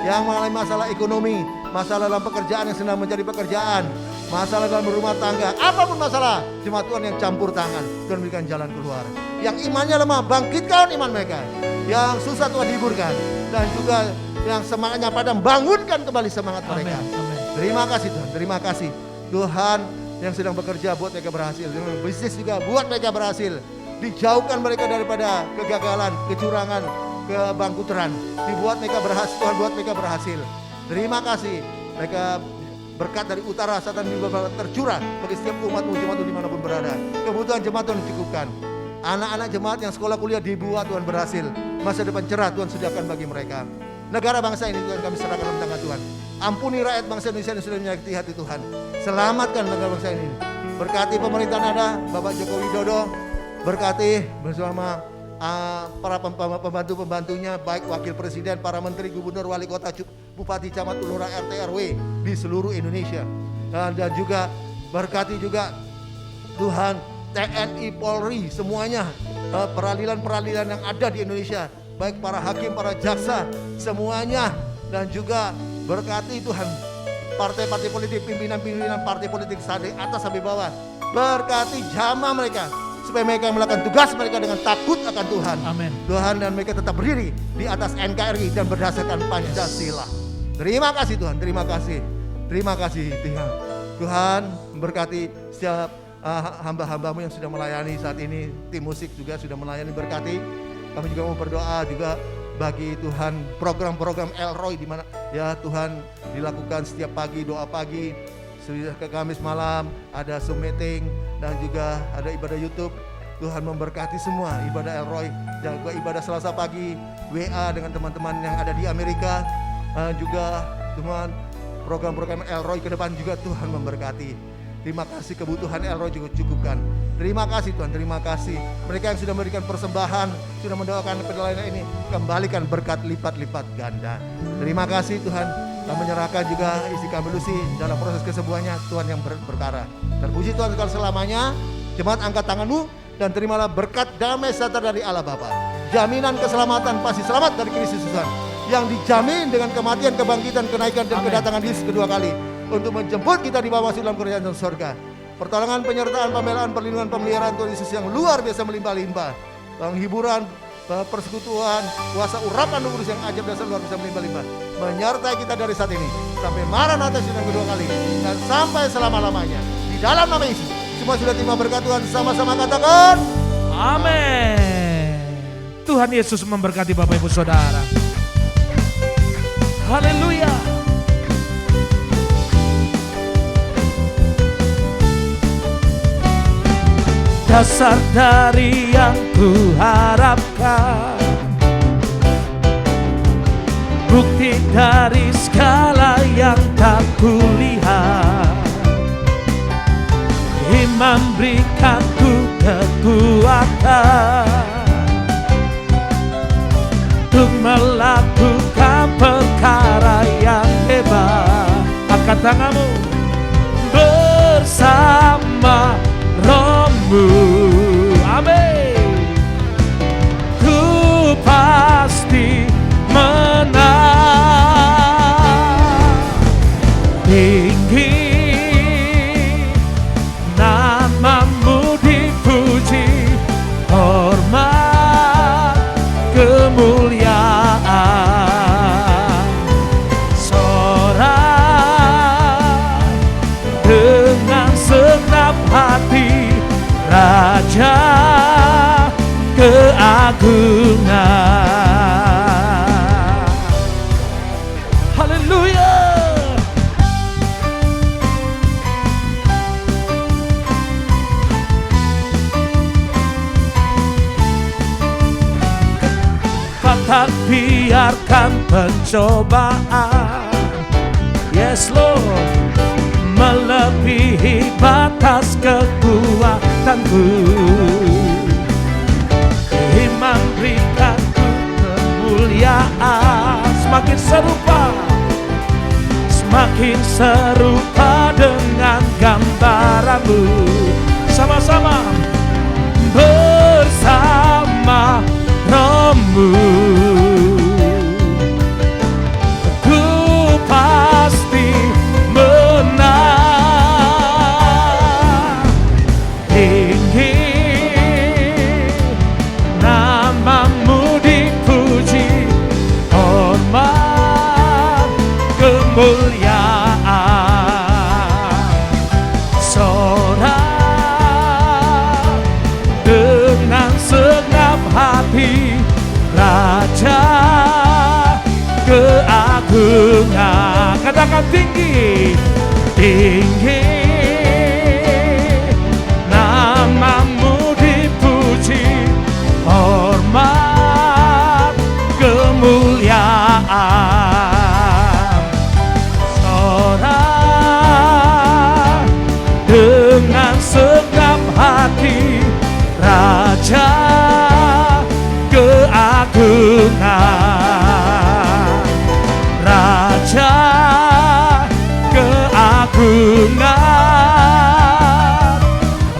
Yang mengalami masalah ekonomi, masalah dalam pekerjaan yang sedang mencari pekerjaan, masalah dalam rumah tangga, apapun masalah, jemaat Tuhan yang campur tangan, Tuhan berikan jalan keluar. Yang imannya lemah, bangkitkan iman mereka. Yang susah Tuhan hiburkan, dan juga yang semangatnya padam, bangunkan kembali semangat mereka. Amin. Terima kasih Tuhan, terima kasih Tuhan yang sedang bekerja buat mereka berhasil, dengan bisnis juga buat mereka berhasil. Dijauhkan mereka daripada kegagalan, kecurangan, kebangkrutan. Dibuat mereka berhasil, Tuhan buat mereka berhasil. Terima kasih. Mereka berkat dari utara, selatan juga tercurah bagi setiap umat-Mu, jemaat-Mu dimanapun berada. Kebutuhan jemaat Tuhan dicukupkan. Anak-anak jemaat yang sekolah kuliah dibuat Tuhan berhasil. Masa depan cerah Tuhan sediakan bagi mereka. Negara bangsa ini Tuhan kami serahkan dalam tangan Tuhan. Ampuni rakyat bangsa Indonesia yang sudah menyakiti hati Tuhan. Selamatkan negara bangsa ini. Berkati pemerintahan ada Bapak Joko Widodo. Berkati bersama para pembantu-pembantunya, baik wakil presiden, para menteri, gubernur, wali kota, bupati, camat, lurah, RT, RW di seluruh Indonesia. Dan juga berkati juga Tuhan TNI, Polri, semuanya, peradilan-peradilan yang ada di Indonesia, baik para hakim, para jaksa, semuanya. Dan juga berkati Tuhan partai-partai politik, pimpinan-pimpinan partai politik dari atas sampai bawah. Berkati jamaah mereka, supaya mereka melakukan tugas mereka dengan takut akan Tuhan. Amin. Tuhan, dan mereka tetap berdiri di atas NKRI dan berdasarkan Pancasila. Terima kasih Tuhan, terima kasih. Terima kasih Tuhan. Tuhan berkati setiap hamba-hamba-Mu yang sudah melayani saat ini. Tim musik juga sudah melayani, berkati. Kami juga mau berdoa juga bagi Tuhan program-program Elroy di mana ya Tuhan dilakukan setiap pagi, doa pagi. Sudah ke Kamis malam ada Zoom meeting dan juga ada ibadah YouTube. Tuhan memberkati semua ibadah Elroy dan juga ibadah Selasa pagi WA dengan teman-teman yang ada di Amerika. Juga Tuhan program-program Elroy ke depan juga Tuhan memberkati. Terima kasih, kebutuhan Elroy juga cukupkan. Terima kasih Tuhan, terima kasih. Mereka yang sudah memberikan persembahan, sudah mendoakan pelayanan ini, kembalikan berkat lipat-lipat ganda. Terima kasih Tuhan. Dan menyerahkan juga istri kami Lucy dalam proses kesembuhannya, Tuhan yang berperkara. Terpuji Tuhan sekali selamanya. Jemaat angkat tanganmu dan terimalah berkat damai sejahtera dari Allah Bapa. Jaminan keselamatan, pasti selamat dari krisis Tuhan. Yang dijamin dengan kematian, kebangkitan, kenaikan dan kedatangan Yesus kedua kali. Untuk menjemput kita di bawah dalam kerajaan surga. Pertolongan, penyertaan, pembelaan, perlindungan, pemeliharaan Tuhan Yesus yang luar biasa melimpah-limpah. Penghiburan, persekutuan, kuasa urapan Roh Kudus yang ajaib dan luar biasa melimpah-limpah menyertai kita dari saat ini sampai Maranatha yang kedua kali dan sampai selama-lamanya. Di dalam nama Yesus semua sudah terima berkat Tuhan, sama-sama katakan Amin. Tuhan Yesus memberkati Bapak Ibu Saudara. Haleluya. Dasar dari yang kuharapkan, bukti dari segala yang tak kulihat. Iman berikan ku kekuatan untuk melakukan perkara yang hebat. Angkat tanganmu bersama Rohmu. Amin. Ku pasti menang. Tinggi namamu dipuji, hormat kemuliaan. Sorak dengan senap hati, Raja keagungan. Haleluya. tak biarkan pencobaan, yes Lord, melebihi batas kekuatanku. Iman berikan ku kemuliaan, semakin serupa dengan gambaranmu. Sama-sama bersama Rohmu, ku pasti menang. Tinggi namamu dipuji, hormat kemuliaan. Sorak dengan segenap hati, Raja keagungan. Katakan tinggi, tinggi namamu dipuji, hormat kemuliaan. Sorak dengan segenap hati, Raja keagungan, Raja keagungan,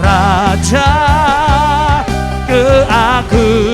Raja keagungan.